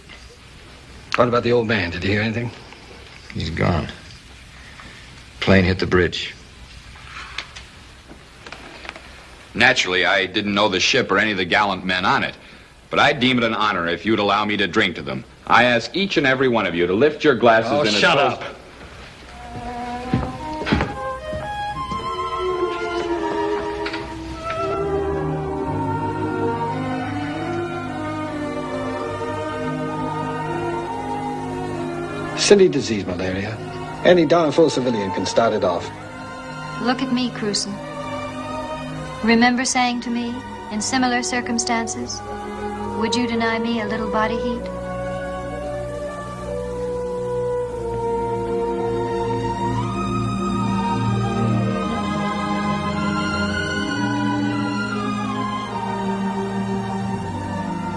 What about the old man? Did you hear anything? He's gone. Plane hit the bridge. Naturally, I didn't know the ship or any of the gallant men on it. But I'd deem it an honor if you'd allow me to drink to them. I ask each and every one of you to lift your glasses Oh, in shut a up. Silly disease, malaria. Any darn fool civilian can start it off. Look at me, Crewson. Remember saying to me, in similar circumstances, would you deny me a little body heat?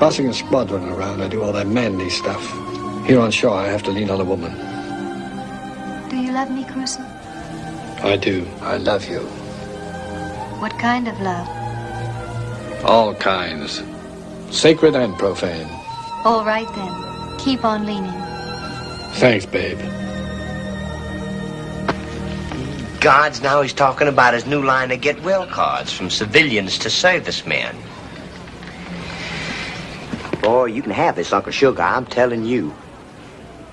Bossing a squadron around, I do all that manly stuff. Here on shore, I have to lean on a woman. Do you love me, Crewson? I do. I love you. What kind of love? All kinds. Sacred and profane. All right, then. Keep on leaning. Thanks, babe. Gods, now he's talking about his new line of get-well cards, from civilians to servicemen. Boy, you can have this, Uncle Sugar, I'm telling you.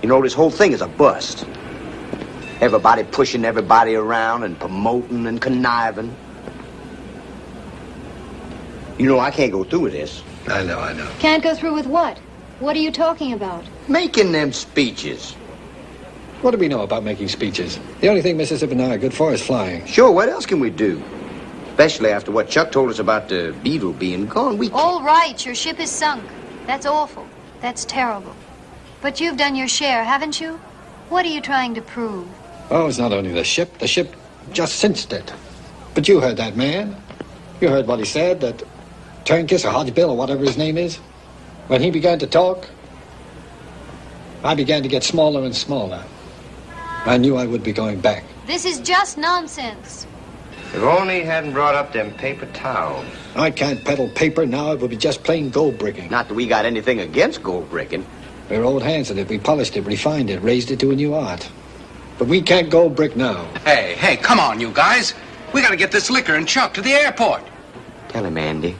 You know, this whole thing is a bust. Everybody pushing everybody around and promoting and conniving. You know, I can't go through with this. I know. Can't go through with what? What are you talking about? Making them speeches. What do we know about making speeches? The only thing Mississippi and I are good for is flying. Sure, what else can we do? Especially after what Chuck told us about the Beetle being gone. All right, your ship is sunk. That's awful. That's terrible. But you've done your share, haven't you? What are you trying to prove? Oh, it's not only the ship. The ship just cinched it. But you heard that man. You heard what he said, that Turnkiss or Hodgebill or whatever his name is. When he began to talk, I began to get smaller and smaller. I knew I would be going back. This is just nonsense. If only he hadn't brought up them paper towels. I can't peddle paper now. It would be just plain gold bricking. Not that we got anything against gold bricking. We're old hands at it. We polished it, refined it, raised it to a new art. But we can't gold brick now. Hey, come on, you guys. We gotta get this liquor and Chuck to the airport. Tell him, Andy.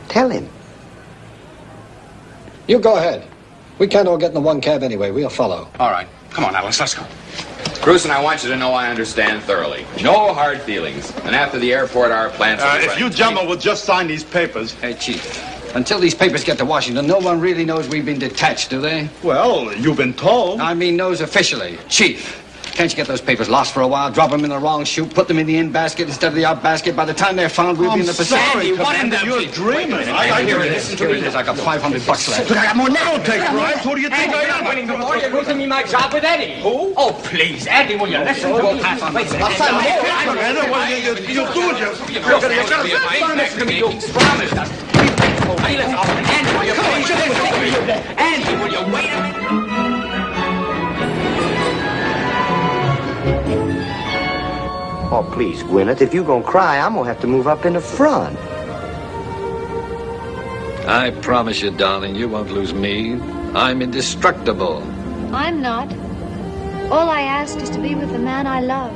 Tell him. You go ahead. We can't all get in the one cab anyway. We'll follow. All right. Come on, Alice, let's go. Crewson, I want you to know I understand thoroughly. No hard feelings. And after the airport, our plans will be If ready. you gentlemen will just sign these papers. Hey, Chief. Until these papers get to Washington, no one really knows we've been detached, do they? Well, you've been told. I mean knows officially. Chief, can't you get those papers lost for a while, drop them in the wrong chute, put them in the in basket instead of the out basket? By the time they're found, we'll be in the Pacific. Sorry, What in Commander, you're dreaming. Here it is. Here it is. I got $500 left. But I got more now. Take bribes. Who do you think I am? You're losing me my job with Eddie. Who? Oh, please, Andy, will you listen to a pass on me? Commander, what do you do? You're going to promise us. Andy, will you please? Andy, will you wait a minute? Oh, please, Gwinneth, if you're gonna cry, I'm gonna have to move up in the front. I promise you, darling, you won't lose me. I'm indestructible. I'm not. All I ask is to be with the man I love,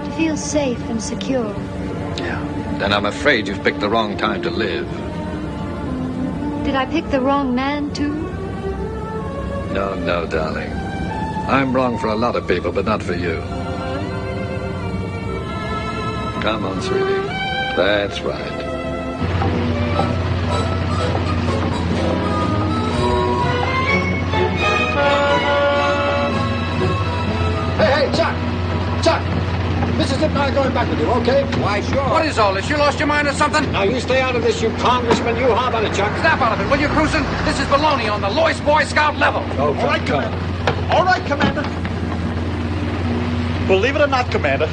to feel safe and secure. Then I'm afraid you've picked the wrong time to live. Did I pick the wrong man, too? No, darling. I'm wrong for a lot of people, but not for you. Come on, sweetie. That's right. Hey, Chuck! Mississippi and I are going back with you, okay? Why, sure. What is all this? You lost your mind or something? Now, you stay out of this, you congressman. You hop on it, Chuck. Snap out of it, will you, Crewson? This is baloney on the Lois Boy Scout level. Oh, All right, Commander. All right, Commander. Believe it or not, Commander,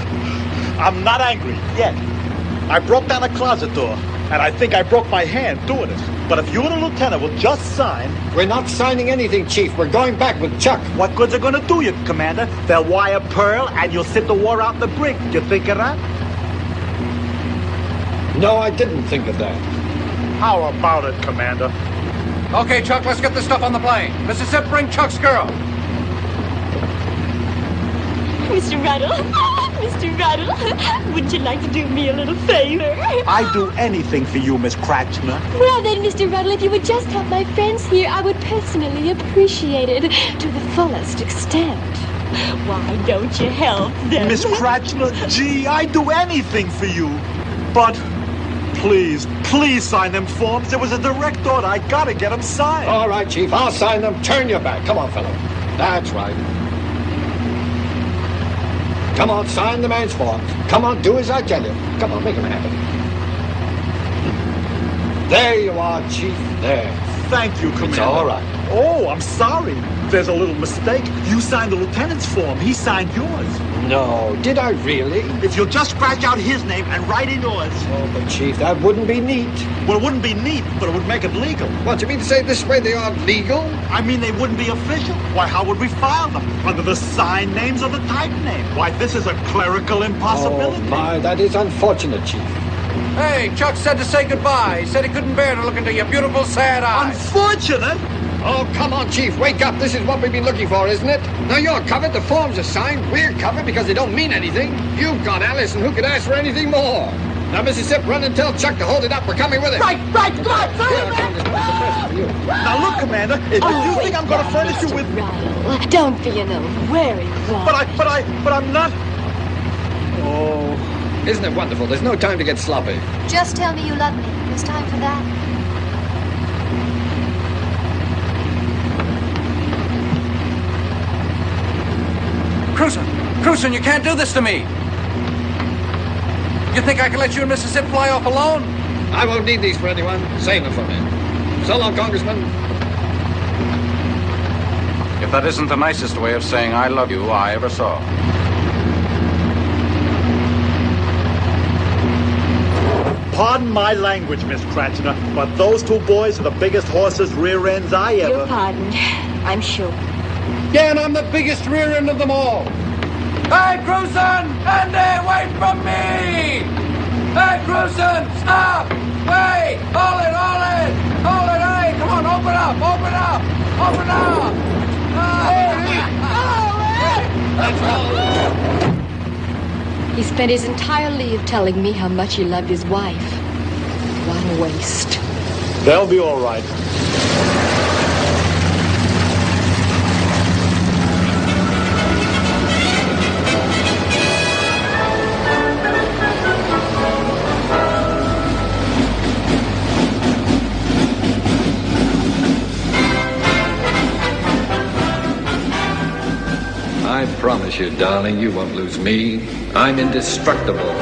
I'm not angry yet. I broke down a closet door, and I think I broke my hand doing it. But if you and the lieutenant will just sign... We're not signing anything, Chief. We're going back with Chuck. What good's it going to do you, Commander? They'll wire Pearl, and you'll sit the war out in the brig. You think of that? No, I didn't think of that. How about it, Commander? Okay, Chuck, let's get this stuff on the plane. Mississippi, bring Chuck's girl. Mr. Ruddle, Mr. Ruddle, would you like to do me a little favor? I'd do anything for you, Miss Kratzner. Well then, Mr. Ruddle, if you would just help my friends here, I would personally appreciate it to the fullest extent. Why don't you help them? Miss Kratzner, gee, I'd do anything for you. But please sign them forms. It was a direct order. I gotta get them signed. All right, Chief, I'll sign them. Turn your back. Come on, fellow. That's right. Come on, sign the man's form. Come on, do as I tell you. Come on, make him happy. There you are, Chief. There. Thank you, Commander. It's all right. Oh, I'm sorry. There's a little mistake. You signed the lieutenant's form. He signed yours. No, did I really? If you'll just scratch out his name and write in yours. Oh, but Chief, that wouldn't be neat. Well, it wouldn't be neat, but it would make it legal. What, you mean to say this way they aren't legal? I mean, they wouldn't be official. Why, how would we file them? Under the sign names or the type name? Why, this is a clerical impossibility. Oh, my, that is unfortunate, Chief. Hey, Chuck said to say goodbye. He said he couldn't bear to look into your beautiful, sad eyes. Unfortunate? Oh, come on, Chief. Wake up. This is what we've been looking for, isn't it? Now, you're covered. The forms are signed. We're covered because they don't mean anything. You've got Alice, and who could ask for anything more? Now, Mississippi, run and tell Chuck to hold it up. We're coming with him. Right. Come on. Now, look, Commander. If you think I'm going to furnish you with... Don't be in a worry, Rod. But I'm not... Oh... Isn't it wonderful? There's no time to get sloppy. Just tell me you love me. There's time for that. Crewson, you can't do this to me. You think I can let you and Mississippi fly off alone? I won't need these for anyone. Save them for me. So long, Congressman. If that isn't the nicest way of saying I love you I ever saw. Pardon my language, Miss Kratzner, but those two boys are the biggest horses' rear ends I ever... You're pardoned, I'm sure. Yeah, and I'm the biggest rear end of them all. Hey, Crewson! Andy, wait for me! Hey, Crewson, stop! Wait! Hold it! Hey, come on, open up! He spent his entire leave telling me how much he loved his wife. What a waste. They'll be all right. I promise you, darling, you won't lose me. I'm indestructible.